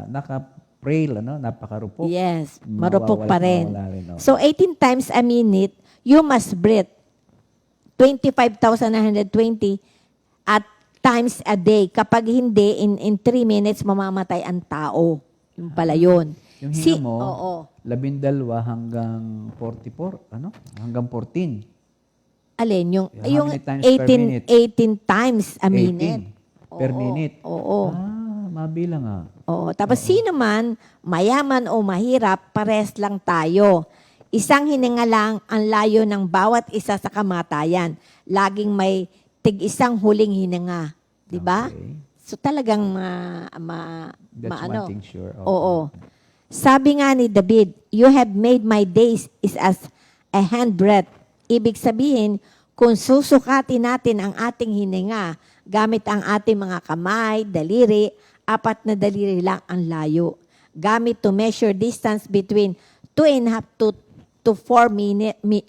naka-frail, napaka-rupok. yes, marupok pa rin. Mawawala rin, So 18 times a minute, you must breathe. 25,920 at times a day. Kapag hindi, in 3 minutes, mamamatay ang tao. Yung pala yun. Yung Si- hinga mo, oo. 12 hanggang 44, ano? Hanggang 14. Alin? How Yung many times per 18, minute? 18 times a minute. 18 per minute. Oo. Mabilang nga. Oo. Tapos sino man, mayaman o mahirap, pares lang tayo. Isang hininga lang ang layo ng bawat isa sa kamatayan. Laging may tig-isang huling hininga. Di ba? Okay. So talagang That's one thing sure. Okay. Oo. Sabi nga ni David, you have made my days is as a handbreadth. Ibig sabihin, kung susukatin natin ang ating hininga gamit ang ating mga kamay, daliri, 4 na daliri lang ang layo. Gamit to measure distance between 2.5 to 4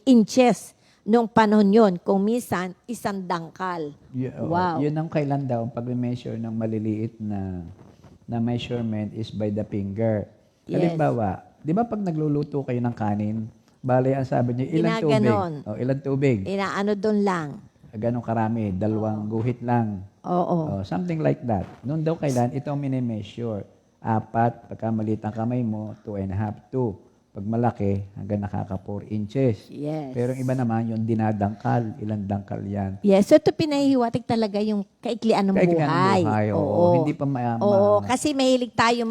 inches nung panahon yon, kung minsan, 1 dangkal. Wow. Yun ang kailan daw, pag-measure ng maliliit na measurement is by the finger. Yes. Halimbawa, di ba pag nagluluto kayo ng kanin, bale, ang sabi niyo, ilang Ginaganon. tubig? Ilang tubig? Inaano doon lang. Ganong karami? 2 guhit lang. Oo. Something like that. Noon daw kailan, ito ang mini-measure. 4, pagka maliit ang kamay mo, 2.5, 2. Pag malaki, hanggang nakaka 4 inches. Yes. Pero yung iba naman, yung dinadangkal, ilang dangkal yan. Yes, so ito pinahihiwatig talaga yung kaiklian ng Kaiklian ng buhay. buhay, oo. Hindi pa Oo, kasi mahilig tayo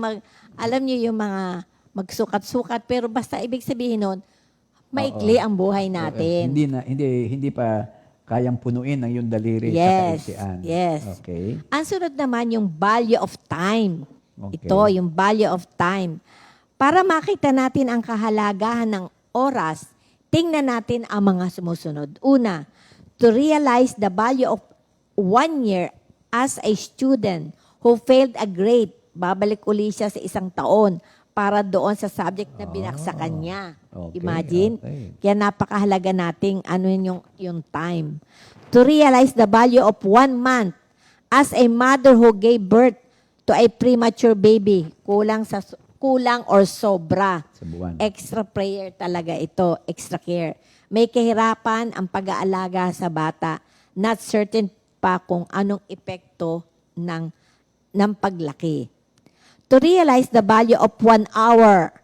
alam niyo yung mga magsukat-sukat, pero basta ibig sabihin nun, maikli ang buhay natin. Hindi pa kayang punuin ng yung daliri sa Yes, kaisian. yes. Okay. Ang sunod naman yung value of time. Okay. Ito, yung value of time. Para makita natin ang kahalagahan ng oras, tingnan natin ang mga sumusunod. Una, to realize the value of 1 year as a student who failed a grade, babalik uli siya sa 1 taon para doon sa subject na binaksakan niya. Okay, Imagine? okay. Kaya napakahalaga nating yung time. To realize the value of 1 month as a mother who gave birth to a premature baby, kulang or sobra. Sa buwan. Extra prayer talaga ito, extra care. May kahirapan ang pag-aalaga sa bata. Not certain pa kung anong epekto ng paglaki. To realize the value of 1 hour.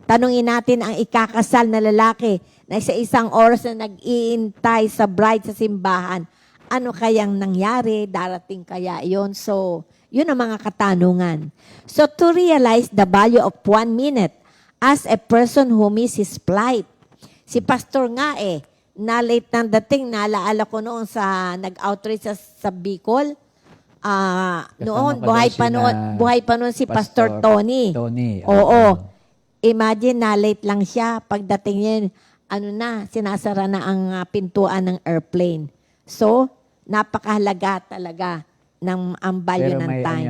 Tanungin natin ang ikakasal na lalaki na sa 1 oras na nag-iintay sa bride sa simbahan. Ano kayang nangyari? Darating kaya yon? So, yun ang mga katanungan. So, to realize the value of 1 minute as a person who miss his flight. Si pastor nga na late nang dating, naalala ko noon sa nag-outreach sa Bicol. Noon, ko daw buhay pa noon si Pastor Tony. Tony. Oo. Imagine, na late lang siya. Pagdating niya, sinasara na ang pintuan ng airplane. So, napakahalaga talaga ng ang value Pero ng may time.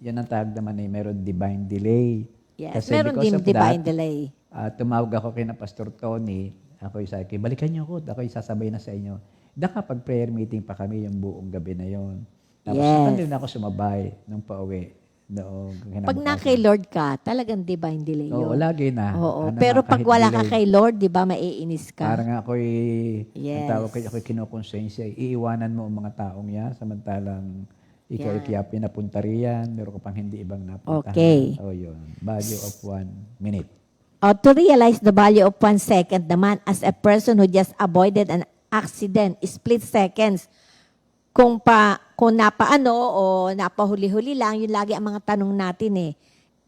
yan ang tawag naman meron divine delay. Yes, Kasi meron because din of divine that, delay. tumawag ako kay na Pastor Tony. Ako sa akin, balikan niyo ako. Ako sasabay na sa inyo. Pag prayer meeting pa kami yung buong gabi na yon. Tapos Yes. hindi na ako sumabay nung pauwi. Pag na kay Lord ka, talagang divine delay Oo, yun. lagi na. Oo. Ano Pero na, pag kahit wala ka delay. kay Lord, di ba, maiinis ka? Parang ako'y, Yes. ang tawag ko, ako'y kinukonsensya. Iiwanan mo ang mga taong yan, samantalang ikaw ay Yan. kaya pinapunta riyan, meron ka pang hindi ibang napuntahan. Okay. O yun, value of 1 minute. To realize the value of 1 second naman as a person who just avoided an accident, split seconds. Kung napaano o napahuli-huli lang, yun lagi ang mga tanong natin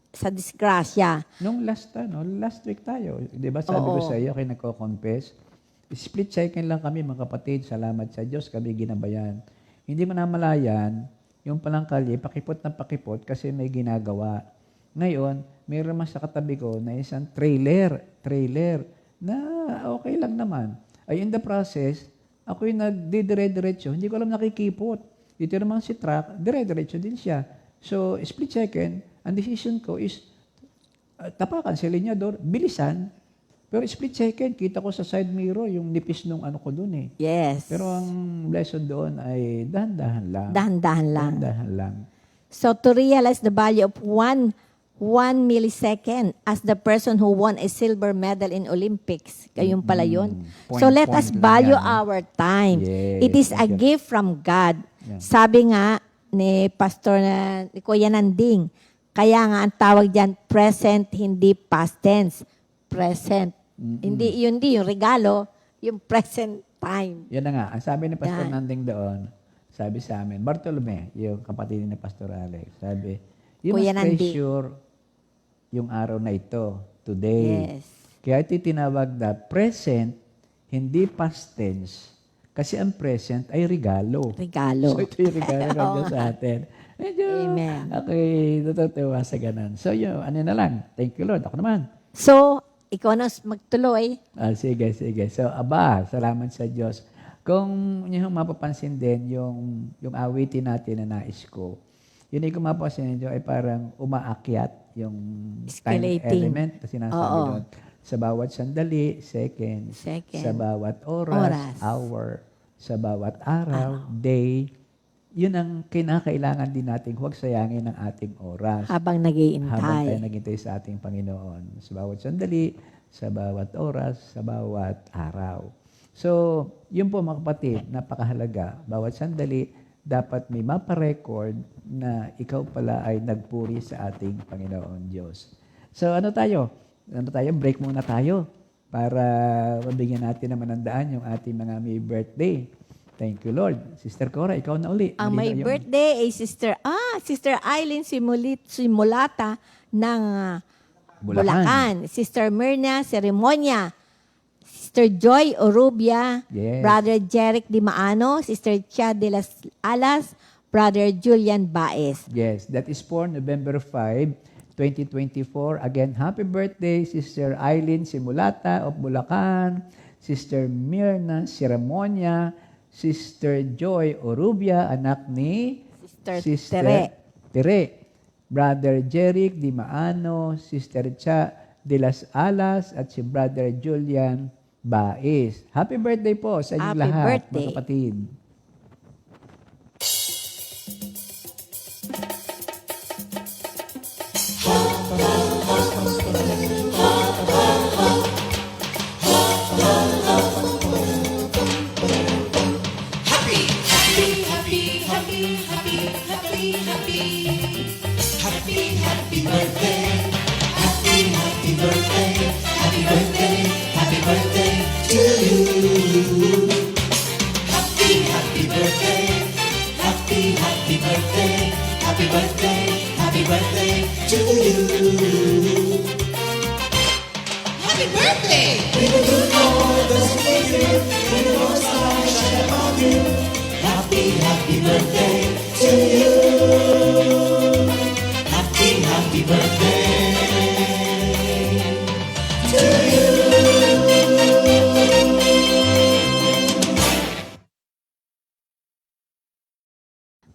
sa disgrasya. Nung last week tayo, di ba sabi ko Oo. sa iyo, kayo nagko-confess, split second lang kami mga kapatid, salamat sa Diyos, kami ginabayan. Hindi mo namalayan, yung palang kalye, pakipot na pakipot kasi may ginagawa. Ngayon, mayroon naman sa katabi ko na isang trailer na okay lang naman. Ay in the process, ako yung nagdidire-diretso, hindi ko alam nakikipot. Dito naman si truck, dire-diretso din siya. So, split second, ang decision ko is, tapakan si linyador, bilisan, pero split second, kita ko sa side mirror yung nipis nung ano ko dun Yes. Pero ang lesson doon ay dahan-dahan lang. Dahan-dahan lang. Dahan-dahan lang. So to realize the value of 1 millisecond as the person who won a silver medal in Olympics. Kayong pala yun. So let us Point lang value yan, our time. Yes, It is a yes. gift from God. Yeah. Sabi nga ni Pastor ni Kuya Nanding, Kaya nga ang tawag diyan present, hindi past tense. Present. Hindi yung regalo, yung present time. Yan na nga. Ang sabi ni Pastor Yan. Nanding doon, sabi sa amin, Bartolome, yung kapatid ni Pastor Alex, sabi, you Kuya must Nandi. treasure yung araw na ito, today. Yes. Kaya ito tinawag na present, hindi past tense. Kasi ang present ay regalo. Regalo. So ito yung regalo ng Diyos sa atin. Medyo, Amen. okay, natutuwa sa ganun. So yun, ano na lang. Thank you Lord. Ako naman. So, ikaw na magtuloy. Sige. So, salamat sa Diyos. Kung yung mapapansin din, yung awitin natin na nais ko, yun ay kung mapapansin nyo, ay parang umaakyat yung time Escalating. element na sinasabi Oo. doon. Sa bawat sandali, second, Second. sa bawat oras, hour, sa bawat araw, day, yun ang kinakailangan din natin huwag sayangin ang ating oras. Habang Habang tayo nag-iintay. naghintay sa ating Panginoon. Sa bawat sandali, sa bawat oras, sa bawat araw. So, yun po mga kapatid, napakahalaga. Bawat sandali, dapat may maparecord na ikaw pala ay nagpuri sa ating Panginoon Diyos. So, ano tayo? Break muna tayo para mabigyan natin naman ng daan yung ating mga may birthday. Thank you, Lord. Sister Cora, ikaw na uli. Ang may Muli na yung- birthday ay Sister Eileen Simulata ng Bulacan. Sister Myrna Ceremonia. Sister Joy Orubia. Yes. Brother Jeric Di Maano. Sister Chia de las Alas. Brother Julian Baez. Yes, that is for November 5, 2024. Again, happy birthday, Sister Eileen Simulata of Bulacan, Sister Myrna Ceremonia, Sister Joy Orubia, anak ni Sister Tere, Brother Jeric Di Maano, Sister Cha de las Alas, at si Brother Julian Baez. Happy birthday po sa inyong Happy lahat, birthday. mga kapatid. Happy birthday! Happy birthday to you. Happy birthday to you.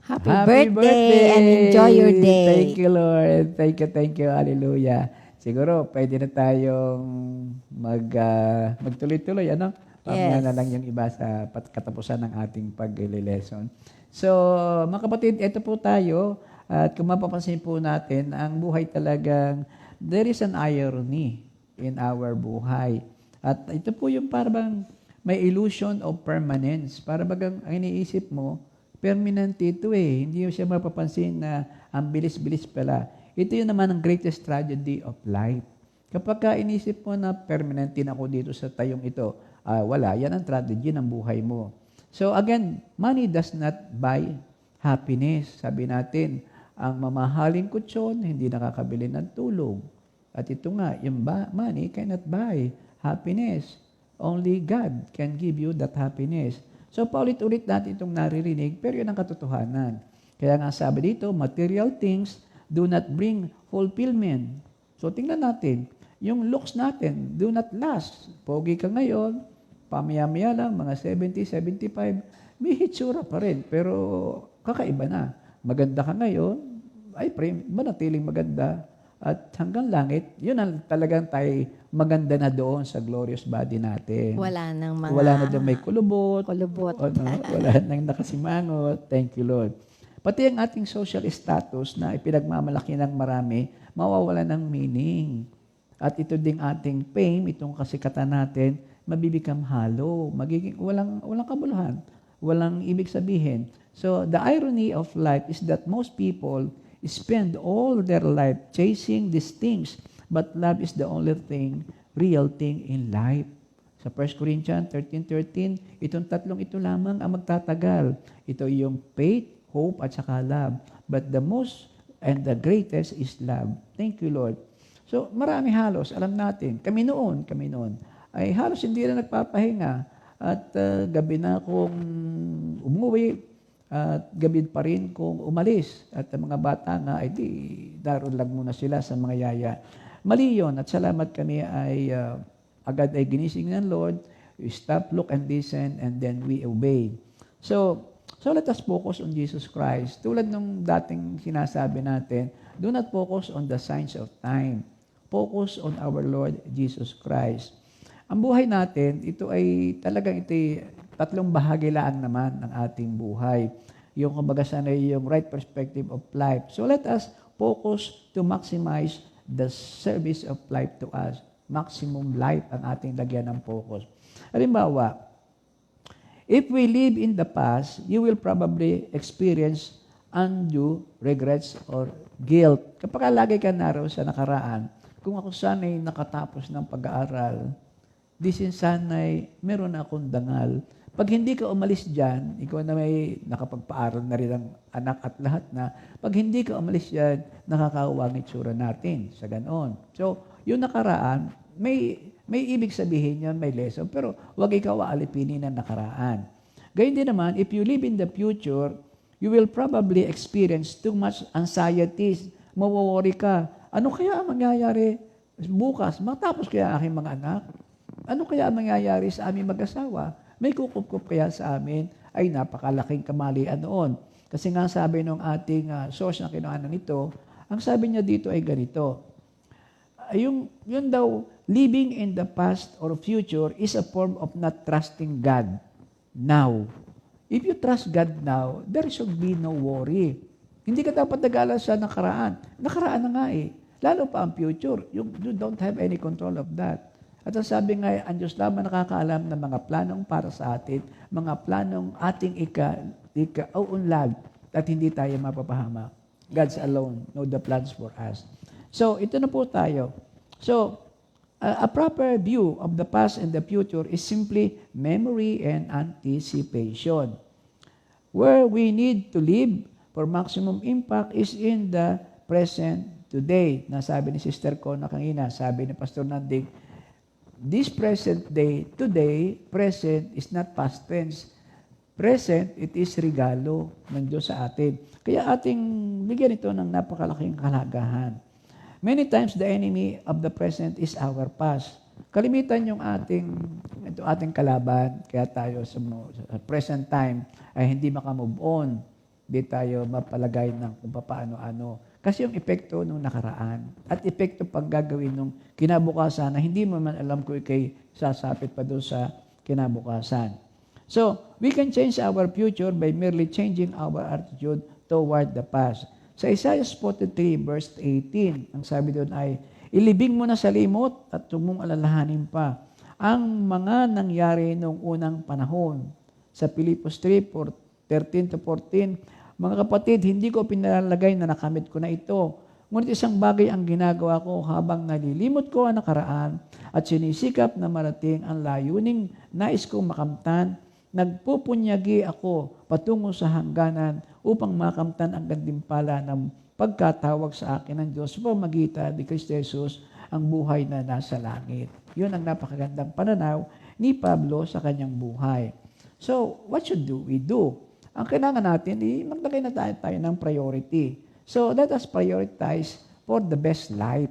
Happy birthday and enjoy your day. Thank you, Lord. Thank you. Hallelujah. Siguro, pwede na tayong magtuloy-tuloy, ano? Mamaya Yes. na lang yung iba sa katapusan ng ating pag-lesson. So, mga kapatid, ito po tayo. At kung mapapansin po natin, ang buhay talagang, there is an irony in our buhay. At ito po yung parang may illusion of permanence. Para bagang ang iniisip mo, permanent ito eh. Hindi mo siya mapapansin na ang bilis-bilis pala. Ito yun naman ang greatest tragedy of life. Kapag ka inisip mo na permanent din ako dito sa tayong ito, wala. Yan ang tragedy ng buhay mo. So again, money does not buy happiness. Sabi natin, ang mamahaling kutsyon, hindi nakakabili ng tulong. At ito nga, yung money cannot buy happiness. Only God can give you that happiness. So paulit-ulit natin itong naririnig, pero yun ang katotohanan. Kaya nga sabi dito, material things do not bring fulfillment. So tingnan natin, yung looks natin do not last. Pogi ka ngayon, pamaya-maya lang, mga 70, 75, may hitsura pa rin, pero kakaiba na. Maganda ka ngayon, ay manatiling maganda. At hanggang langit, yun ang talagang tayo maganda na doon sa glorious body natin. Wala nang mga Wala na doon may kulubot. kulubot. Wala nang nakasimangot. Thank you, Lord. Pati ang ating social status na ipinagmamalaki ng marami, mawawala ng meaning. At ito ding ating fame, itong kasikatan natin, mabibigam hollow. Magiging walang kabuluhan. Walang ibig sabihin. So, the irony of life is that most people spend all their life chasing these things, but love is the only real thing in life. Sa 1 Corinthians 13:13, itong tatlong ito lamang ang magtatagal. Ito yung faith, hope, at saka love. But the most and the greatest is love. Thank you, Lord. So, marami halos, alam natin, kami noon, ay halos hindi na nagpapahinga. At gabi na akong umuwi, at gabi pa rin kung umalis. At ang mga bata nga, ay di, daron lang muna sila sa mga yaya. Mali yun, at salamat kami ay agad ay ginising ng Lord. We stop, look, and listen, and then we obey. So let us focus on Jesus Christ. Tulad nung dating sinasabi natin, do not focus on the signs of time. Focus on our Lord Jesus Christ. Ang buhay natin, ito ay talagang tatlong bahagi lang naman ng ating buhay. Yung kumbaga sana yung right perspective of life. So let us focus to maximize the service of life to us. Maximum life ang ating lagyan ng focus. Halimbawa, if we live in the past, you will probably experience undue regrets or guilt. Kapag lagi ka naroon sa nakaraan, kung ako sana'y nakatapos ng pag-aaral, sana'y meron akong dangal. Pag hindi ka umalis dyan, ikaw na may nakapagpaaral na rin ang anak at lahat na, pag hindi ka umalis dyan, nakakawang itsura natin sa ganoon. So, yung nakaraan, may ibig sabihin yan, may lesson, pero huwag ikaw aalipinin ng nakaraan. Gayun din naman, if you live in the future, you will probably experience too much anxieties. Mawaworry ka. Ano kaya ang mangyayari bukas? Matapos kaya aking mga anak? Ano kaya ang mangyayari sa aming mag-asawa? May kukup-kup kaya sa amin? Ay napakalaking kamalian noon. Kasi nga sabi ng ating source na kinuhanan nito, ang sabi niya dito ay ganito. Yun daw, living in the past or future is a form of not trusting God now. If you trust God now, there should be no worry. Hindi ka dapat nag-alala sa nakaraan. Nakaraan na nga eh. Lalo pa ang future. You don't have any control of that. At ang sabi nga, ang Diyos lamang nakakaalam ng mga planong para sa atin, mga planong ating ika-unlad at hindi tayo mapapahama. God's alone know the plans for us. So, ito na po tayo. So, a proper view of the past and the future is simply memory and anticipation. Where we need to live for maximum impact is in the present today. Nasabi ni Sister ko na kanina, sabi ni Pastor Nandig, this present day, today, present is not past tense. Present, it is regalo ng Diyos sa atin. Kaya ating bigyan ito ng napakalaking kahalagahan. Many times, the enemy of the present is our past. Kalimitan yung ating kalaban, kaya tayo sa present time ay hindi makamove on. Hindi tayo mapalagay ng kung paano-ano. Kasi yung epekto nung nakaraan at epekto pag gagawin nung kinabukasan na hindi mo man alam kung ikay sasapit pa doon sa kinabukasan. So, we can change our future by merely changing our attitude toward the past. Sa Isaiah 43 verse 18, ang sabi doon ay, ilibing mo na sa limot at mong alalahanin pa ang mga nangyari noong unang panahon. Sa Pilipos 3:13-14, mga kapatid, hindi ko pinalalagay na nakamit ko na ito. Ngunit isang bagay ang ginagawa ko habang nalilimot ko ang nakaraan at sinisikap na marating ang layuning nais kong makamtan, nagpupunyagi ako patungo sa hangganan upang makamtan ang gantimpala ng pagkatawag sa akin ng Diyos sa pamamagitan ni Kristo Jesus ang buhay na nasa langit. Yun ang napakagandang pananaw ni Pablo sa kanyang buhay. So, what should we do? Ang kailangan natin, maglagay na tayo ng priority. So, let us prioritize for the best life.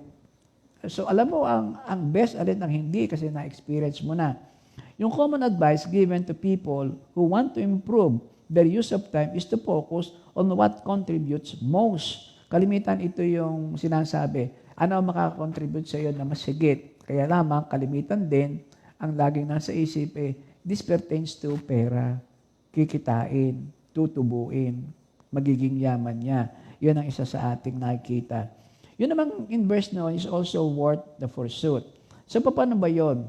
So, alam mo, ang best alin ang hindi kasi na-experience mo na. Yung common advice given to people who want to improve their use of time is to focus on what contributes most. Kalimitan ito yung sinasabi, ano ang makakakontribute sa iyo na mas higit. Kaya lamang, kalimitan din, ang laging nasa isip this pertains to pera. Kikitain, tutubuin, magiging yaman niya. Yun ang isa sa ating nakikita. Yun namang in verse 9 is also worth the pursuit. So, paano ba yun?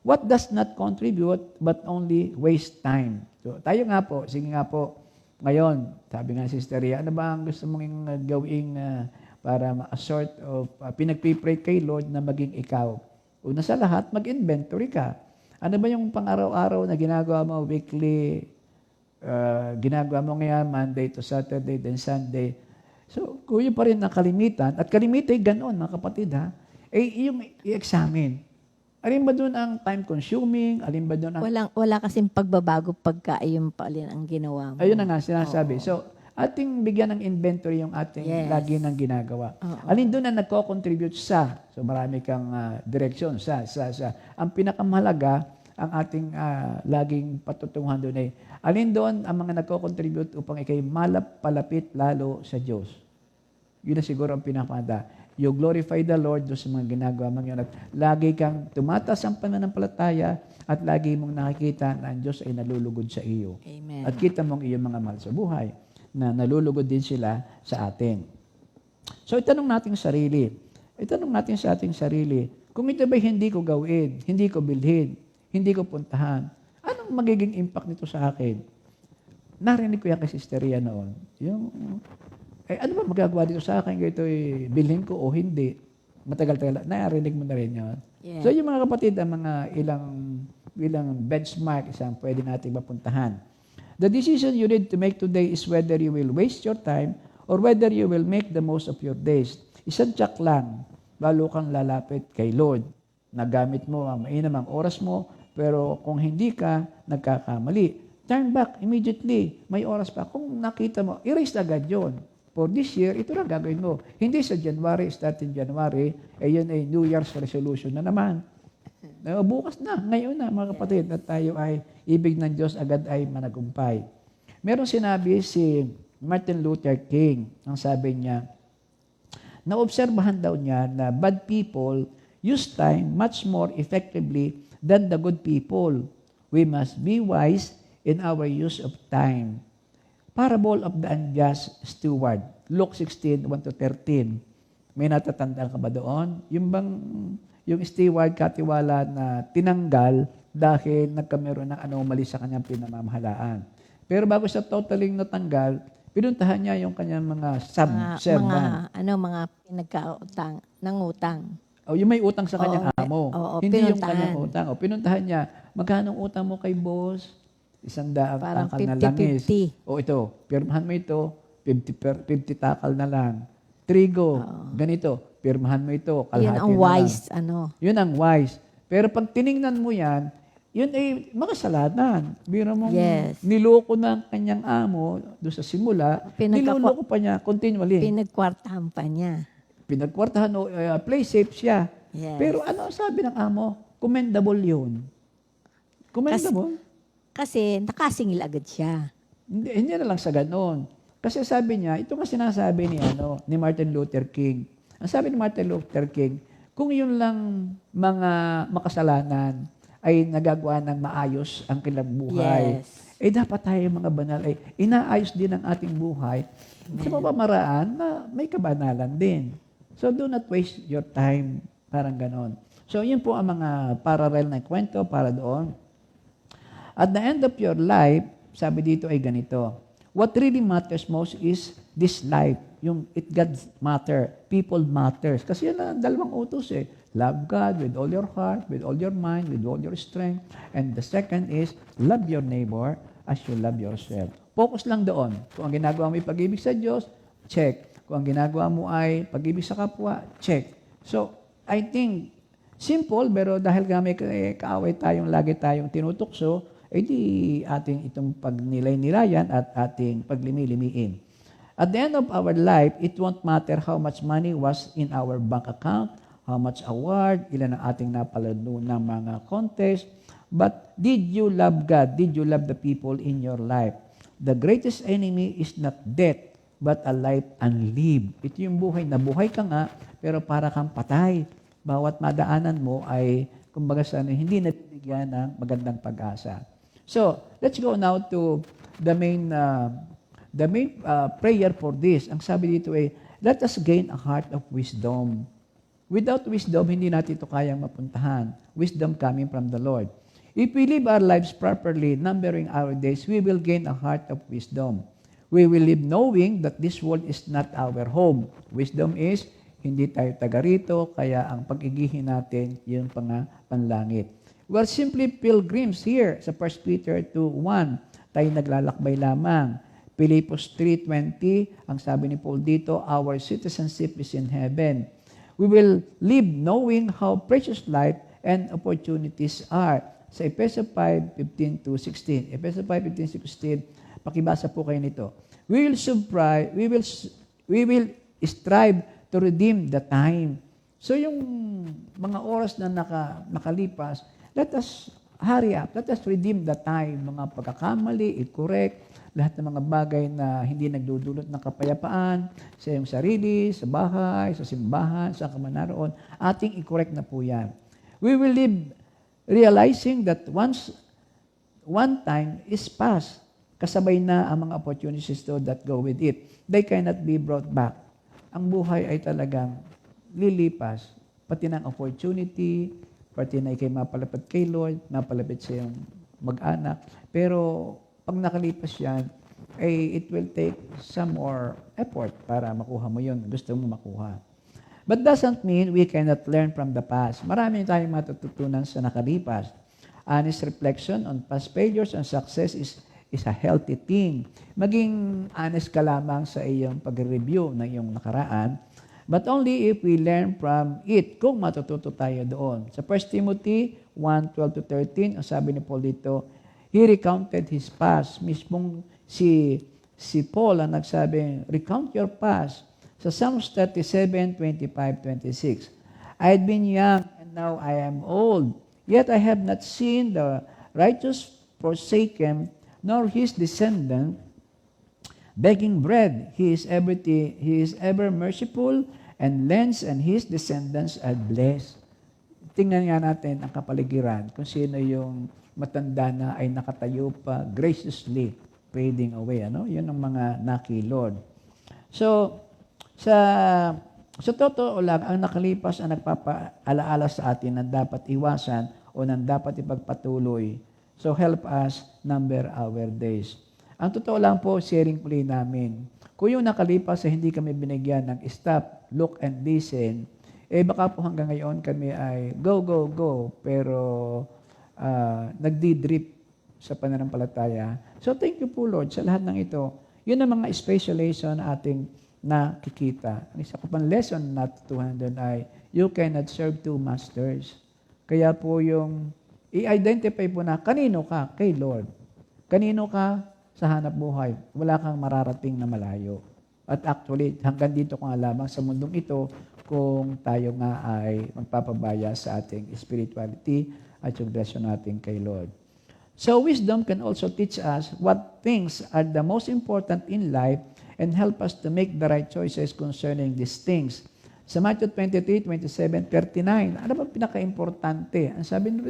What does not contribute but only waste time? So, tayo nga po, sige nga po, Ngayon, sabi nga si Sister Ria, ano ba ang gusto mong gawing para a sort of pinagpipray kay Lord na maging ikaw? Una sa lahat, mag-inventory ka. Ano ba yung pang-araw-araw na ginagawa mo, weekly, ginagawa mo ngayon, Monday to Saturday, then Sunday. So, kung yun pa rin ang kalimitan, at kalimitan ganoon, mga kapatid ha, yung i-examine. Alin ba doon ang time-consuming? Alin ba doon ang... Wala kasing pagbabago pagka ayun pa rin ang ginawa mo. Ayun na nga, sinasabi. So, ating bigyan ng inventory yung ating Yes. lagi ng ginagawa. Oo. Alin doon ang nagko-contribute sa? So, marami kang direksyon. Ang pinakamahalaga, ang ating laging patutunguhan doon ay, alin doon ang mga nagko-contribute upang ikay palapit lalo sa Diyos. Yun na siguro ang pinakamahalaga. You glorify the Lord doon sa mga ginagawa mong yun. At lagi kang tumatas ang pananampalataya at lagi mong nakikita na ang Diyos ay nalulugod sa iyo. Amen. At kita mong iyong mga mahal sa buhay na nalulugod din sila sa atin. So itanong natin sarili. Itanong natin sa ating sarili, kung ito ba hindi ko gawin, hindi ko bilhin, hindi ko puntahan, anong magiging impact nito sa akin? Narinig ko yan kay Sister Ria noon. Ano ba magagawa dito sa akin? Ito bilhin ko o hindi? Matagal-tagal. Narinig mo na rin yun. Yeah. So yung mga kapatid, ang mga ilang benchmark isang pwede nating mapuntahan. The decision you need to make today is whether you will waste your time or whether you will make the most of your days. Isang tsak lang, lalo kang lalapit kay Lord. Nagamit mo ang mainam ang oras mo, pero kung hindi ka nagkakamali, turn back immediately. May oras pa. Kung nakita mo, erase agad yun. For this year, ito na gagawin mo. Hindi sa January, starting January, yun ay New Year's resolution na naman. Bukas na, ngayon na mga kapatid, na tayo ay ibig ng Diyos agad ay managumpay. Meron sinabi si Martin Luther King, ang sabi niya, naobserbahan daw niya na bad people use time much more effectively than the good people. We must be wise in our use of time. Parable of the unjust steward. Luke 16, 1-13. May natatandaan ka ba doon? Yung steward katiwala na tinanggal dahil nagkameron ng anomaly sa kanyang pinamamahalaan. Pero bago siya totally natanggal, pinuntahan niya yung kanyang mga servant. Mga pinagkautang, nangutang. Yung may utang sa kanyang amo. Hindi yung pinuntahan. kanyang utang. Pinuntahan niya, magkano utang mo kay boss? 100 Parang takal na langis. 50-50. Ito, pirmahan mo ito, 50 takal na lang. Trigo, ganito, pirmahan mo ito, kalahati Yun ang na wise, lang. Yun ang wise. Pero pag tiningnan mo yan, yun ay makasalanan. Biro mong Yes. niloko ng kanyang amo doon sa simula, niloloko pa niya continually. Pinagkwartahan pa niya. Pinagkwartahan, play safe siya. Yes. Pero ano ang sabi ng amo? Commendable yun. Commendable. Kasi nakasingil agad siya. Hindi na lang sa ganoon. Kasi sabi niya, ito nga sinasabi ni Martin Luther King. Ang sabi ni Martin Luther King, kung yun lang mga makasalanan ay nagagawa ng maayos ang kanilang buhay, dapat tayo mga banal ay inaayos din ang ating buhay sa pamamaraan na may kabanalan din. So do not waste your time, parang ganon. So yun po ang mga parallel na kwento para doon. At the end of your life, sabi dito ay ganito, what really matters most is this life. Yung it God matter, people matters. Kasi yan ang dalawang utos eh. Love God with all your heart, with all your mind, with all your strength. And the second is, love your neighbor as you love yourself. Focus lang doon. Kung ang ginagawa mo ay pag-ibig sa Diyos, check. Kung ang ginagawa mo ay pag-ibig sa kapwa, check. So, I think, simple, pero dahil nga may kaaway tayong, lagi tayong tinutukso, di ating itong pagnilay-nilayan at ating paglimilimiin. At the end of our life, it won't matter how much money was in our bank account, how much award, ilan ang ating napalalo ng mga contest, but did you love God? Did you love the people in your life? The greatest enemy is not death, but a life unlived. Ito yung buhay. Nabuhay ka nga, pero para kang patay. Bawat madaanan mo ay, kumbaga sana, hindi nabibigyan ng magandang pag-asa. So, let's go now to the main prayer for this. Ang sabi dito ay, let us gain a heart of wisdom. Without wisdom, hindi natin ito kayang mapuntahan. Wisdom coming from the Lord. If we live our lives properly, numbering our days, we will gain a heart of wisdom. We will live knowing that this world is not our home. Wisdom is, hindi tayo taga rito, kaya ang pag-igihin natin, yung panlangit. We're simply pilgrims here sa 1 Peter 2:1. Tayo naglalakbay lamang. Philippians 3:20, ang sabi ni Paul dito, our citizenship is in heaven. We will live knowing how precious life and opportunities are. Sa Ephesians 5:15-16. Ephesians 5:15-16, pakibasa po kayo nito. We will strive to redeem the time. So yung mga oras na nakalipas, let us hurry up. Let us redeem the time. Mga pagkakamali, i-correct. Lahat ng mga bagay na hindi nagdudulot ng kapayapaan sa iyong sarili, sa bahay, sa simbahan, sa kamanaroon, ating i-correct na po yan. We will live realizing that one time is past. Kasabay na ang mga opportunities that go with it. They cannot be brought back. Ang buhay ay talagang lilipas. Pati ng opportunity, pati na ikay mapalapit kay Lord, mapalapit sa iyong mag-anak. Pero pag nakalipas yan, it will take some more effort para makuha mo yun. Gusto mo makuha. But doesn't mean we cannot learn from the past. Marami tayong matututunan sa nakalipas. Honest reflection on past failures and success is a healthy thing. Maging honest ka lamang sa iyong pag-review ng iyong nakaraan, but only if we learn from it, kung matututo tayo doon. Sa 1 Timothy 1:12-13, ang sabi ni Paul dito, he recounted his past. Mismong si Paul ang nagsabi, recount your past. Sa Psalms 37:25-26, I had been young and now I am old, yet I have not seen the righteous forsaken, nor his descendant begging bread. He is ever merciful and lends, and his descendants are blessed. Tingnan nga natin ang kapaligiran, kung sino yung matanda na ay nakatayo pa, graciously fading away. Yun ang mga nakilod. So, sa totoo lang, ang nakalipas ang nagpapaalaala sa atin na dapat iwasan o na dapat ipagpatuloy. So help us number our days. Ang totoo lang po, sharing play namin. Kung yung nakalipas ay hindi kami binigyan ng stop, look, and listen, baka po hanggang ngayon kami ay go, go, go, pero nagdi-drip sa pananampalataya. So thank you po, Lord, sa lahat ng ito. Yun ang mga special lesson na ating nakikita. Ang isa ko pang lesson na 200 ay, you cannot serve two masters. Kaya po yung i-identify po na kanino ka kay Lord. Kanino ka sa hanap buhay. Wala kang mararating na malayo. At actually, hanggang dito ko nga lamang sa mundong ito kung tayo nga ay magpapabaya sa ating spirituality at yung relasyon natin kay Lord. So wisdom can also teach us what things are the most important in life and help us to make the right choices concerning these things. Sa Matthew 23:27-39, ano ba pinaka-importante? Ang sabi ni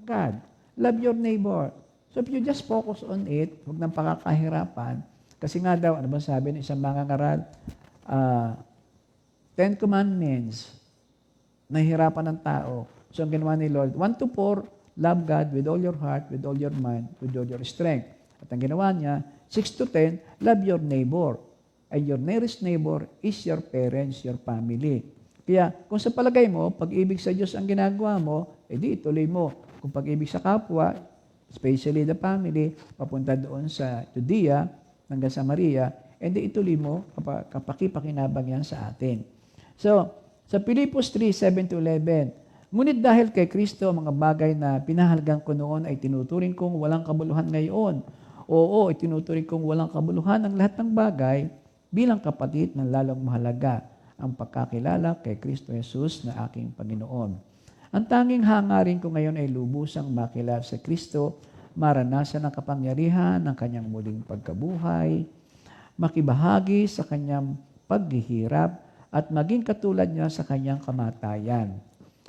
God, love your neighbor. So if you just focus on it, huwag nang pakakahirapan. Kasi nga daw, ano ba sabi ng isang mangangaral? 10 Commandments, nahihirapan ng tao. So ang ginawa ni Lord, 1-4, love God with all your heart, with all your mind, with all your strength. At ang ginawa niya, 6-10, love your neighbor. And your nearest neighbor is your parents, your family. Kaya kung sa palagay mo, pag-ibig sa Diyos ang ginagawa mo, edi ituloy mo. Kung pag-ibig sa kapwa, especially the family, papunta doon sa Judea, hanggang sa Maria, edi ituloy mo, kapakipakinabang yan sa atin. So, sa Philippians 3:7-11, ngunit dahil kay Kristo, mga bagay na pinahalgan ko noon ay tinuturing kong walang kabuluhan ngayon. Oo, itinuturing kong walang kabuluhan ang lahat ng bagay bilang kapatid na lalong mahalaga ang pagkakilala kay Kristo Jesus na aking Panginoon. Ang tanging hangarin ko ngayon ay lubusang makilala sa Kristo, maranasan ang kapangyarihan ng kanyang muling pagkabuhay, makibahagi sa kanyang paghihirap, at maging katulad niya sa kanyang kamatayan.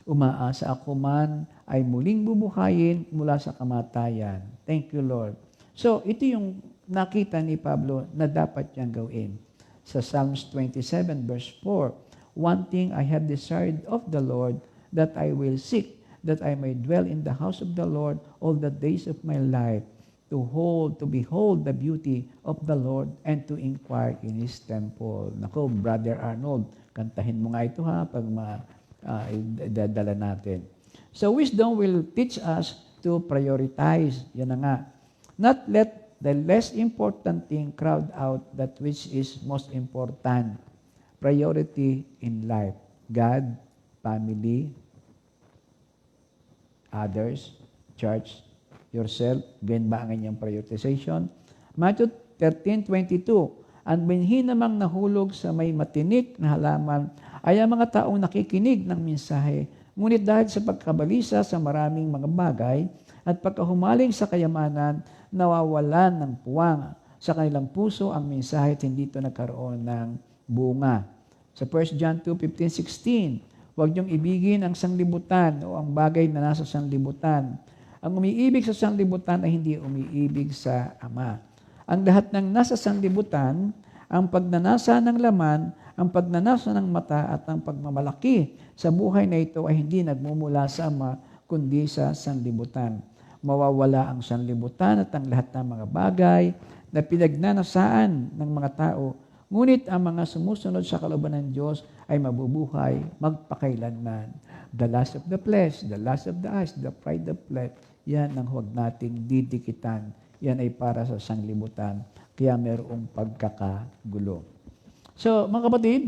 Umaasa ako man ay muling bubuhayin mula sa kamatayan. Thank you, Lord. So, ito yung nakita ni Pablo na dapat niyang gawin. Sa Psalms 27 verse 4, one thing I have desired of the Lord, that I will seek, that I may dwell in the house of the Lord all the days of my life, to behold the beauty of the Lord and to inquire in His temple. Nako, Brother Arnold, kantahin mo nga ito ha pag idadala natin. So wisdom will teach us to prioritize. Yan na nga. Not let the less important thing crowd out that which is most important. Priority in life. God, family, others, church, yourself. Ganyan ba ang inyong prioritization? Matthew 13:22. Ang binhi namang nahulog sa may matinik na halaman ay ang mga taong nakikinig ng mensahe. Ngunit dahil sa pagkabalisa sa maraming mga bagay at pagkahumaling sa kayamanan, nawawalan ng puwang sa kanilang puso ang mensahe at hindi ito nagkaroon ng bunga. Sa 1 John 2:15-16, huwag niyong ibigin ang sanglibutan o ang bagay na nasa sanglibutan. Ang umiibig sa sanglibutan ay hindi umiibig sa Ama. Ang lahat ng nasa sanglibutan, ang pagnanasa ng laman, ang pagnanasa ng mata at ang pagmamalaki sa buhay na ito ay hindi nagmumula sa Ama, kundi sa sanlibutan. Mawawala ang sanlibutan at ang lahat ng mga bagay na pinagnanasaan ng mga tao. Ngunit ang mga sumusunod sa kalooban ng Diyos ay mabubuhay magpakailanman. The lust of the flesh, the lust of the eyes, the pride of life, yan ang huwag nating didikitan. Yan ay para sa sanglibutan. Kaya mayroong pagkakagulo. So, mga kapatid,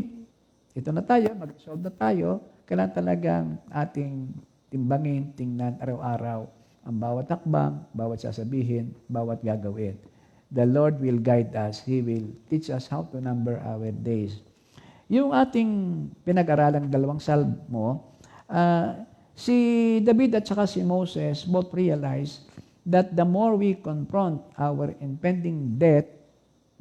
ito na tayo, mag-solve na tayo. Kailangan talagang ating timbangin, tingnan araw-araw ang bawat takbang, bawat sasabihin, bawat gagawin. The Lord will guide us. He will teach us how to number our days. Yung ating pinag-aralang dalawang salmo, si David at saka si Moses both realized that the more we confront our impending death,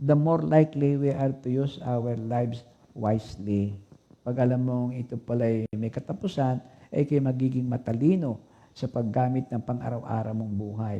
the more likely we are to use our lives wisely. Pag alam mong ito pala'y may katapusan, ay kayo magiging matalino sa paggamit ng pang-araw-araw mong buhay.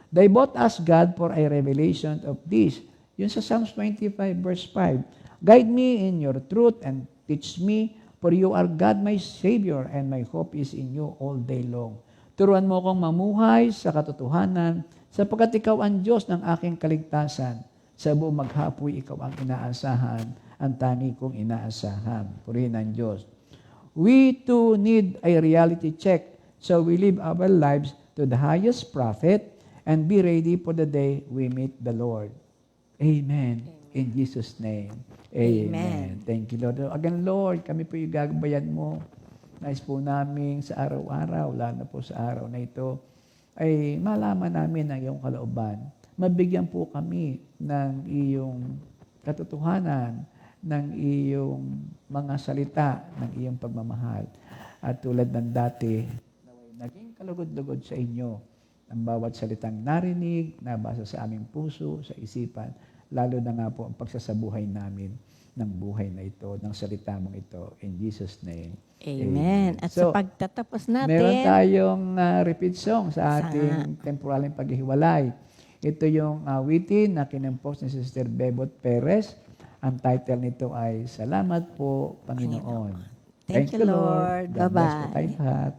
They both ask God for a revelation of this. Yun sa Psalms 25 verse 5. Guide me in your truth and teach me, for you are God my Savior, and my hope is in you all day long. Turuan mo akong mamuhay sa katotohanan, sapagkat ikaw ang Diyos ng aking kaligtasan. Sa buong maghapoy, ikaw ang inaasahan, ang tangi kong inaasahan. Purihin ang Diyos. We too need a reality check, so we live our lives to the highest profit and be ready for the day we meet the Lord. Amen. In Jesus' name. Amen. Thank you, Lord. Again, Lord, kami po yung gagabayan mo. Nais po namin sa araw-araw, lalo po sa araw na ito, ay malaman namin ang iyong kalooban. Mabigyan po kami ng iyong katotohanan, ng iyong mga salita, ng iyong pagmamahal. At tulad ng dati, naging kalugod-lugod sa inyo ang bawat salitang narinig, nabasa sa aming puso, sa isipan, lalo na nga po ang pagsasabuhay namin ng buhay na ito, ng salita mong ito. In Jesus' name. Amen. At So, sa pagtatapos natin, meron tayong repeat song sa ating temporaling paghihiwalay. Ito yung awitin na kinompose ni Sister Bebot Perez. Ang title nito ay Salamat po, Panginoon. Thank you, Lord. God bless po Bye-bye. tayong lahat.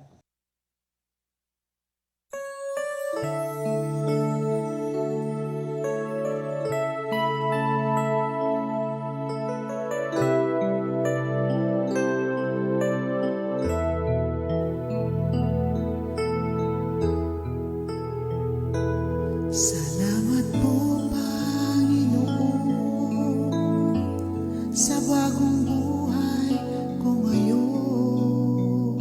Salamat po, Panginoon, sa bagong buhay ko ngayon.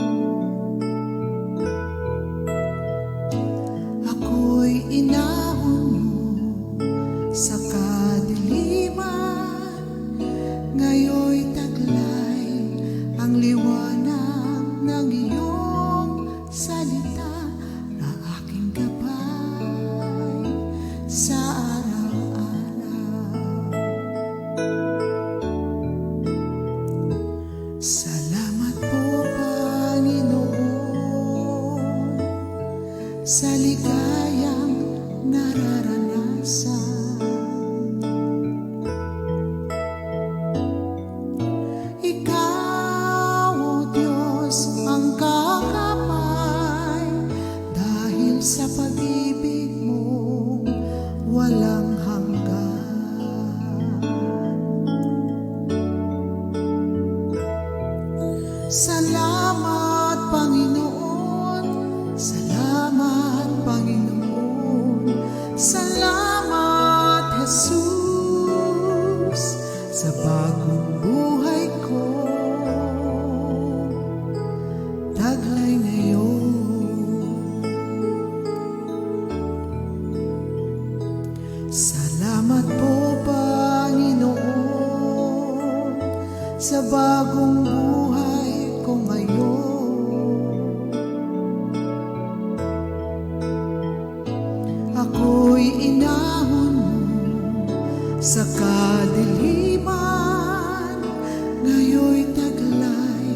Salamat, Panginoon. Salamat, Panginoon. Salamat, Jesus, sa bagong buhay ko. Taglay ngayon. Salamat po, Panginoon, sa bagong buhay ko ngayon. Ako'y inahon mo sa kadiliman, ngayon'y taglay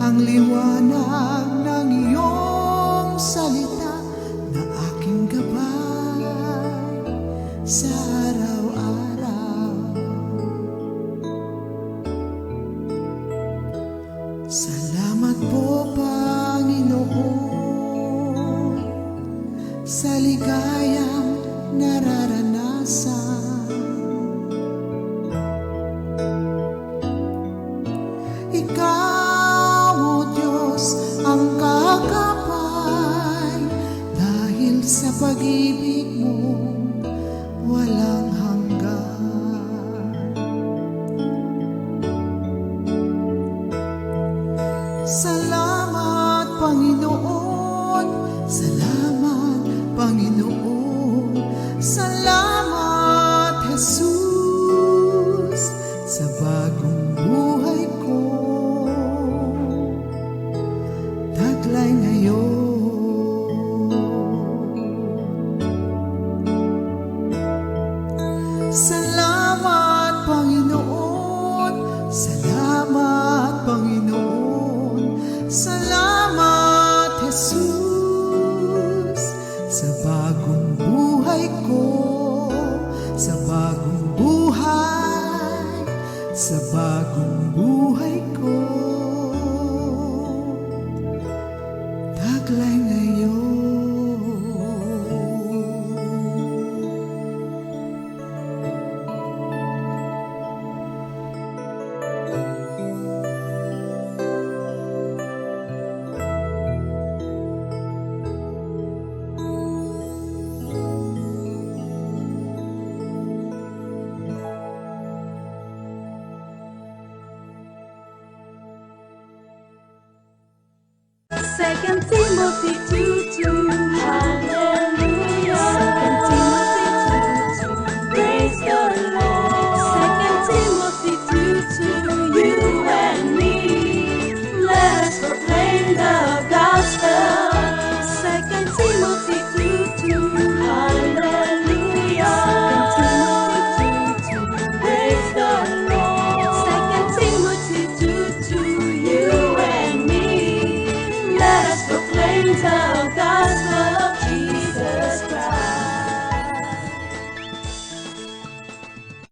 ang liwanag ng iyong salita na aking gabay sa araw-araw. Salamat po, Panginoon, sa ligayang nararanasan. Ikaw, O Diyos, ang kakapay, dahil sa pag-ibig mo walang hanggan. Salamat, Panginoon. Salamat, Panginoon. Salamat, Jesus, sa bagong buhay ko. Taglay ngayon. Salamat, Panginoon. Salamat, Panginoon. Salamat, Jesus, sa bagong buhay ko. Sa bagong buhay. Sa bagong buhay ko. Taglay ngayon. Second Timothy 2:2. Hallelujah. Second Timothy 2:2. Praise the Lord. Second Timothy 2:2. You and me, let us proclaim the gospel. Second Timothy 2:2. Hallelujah. Second Timothy 2:2. Praise the Lord. Second Timothy 2:2. You and me, let us proclaim the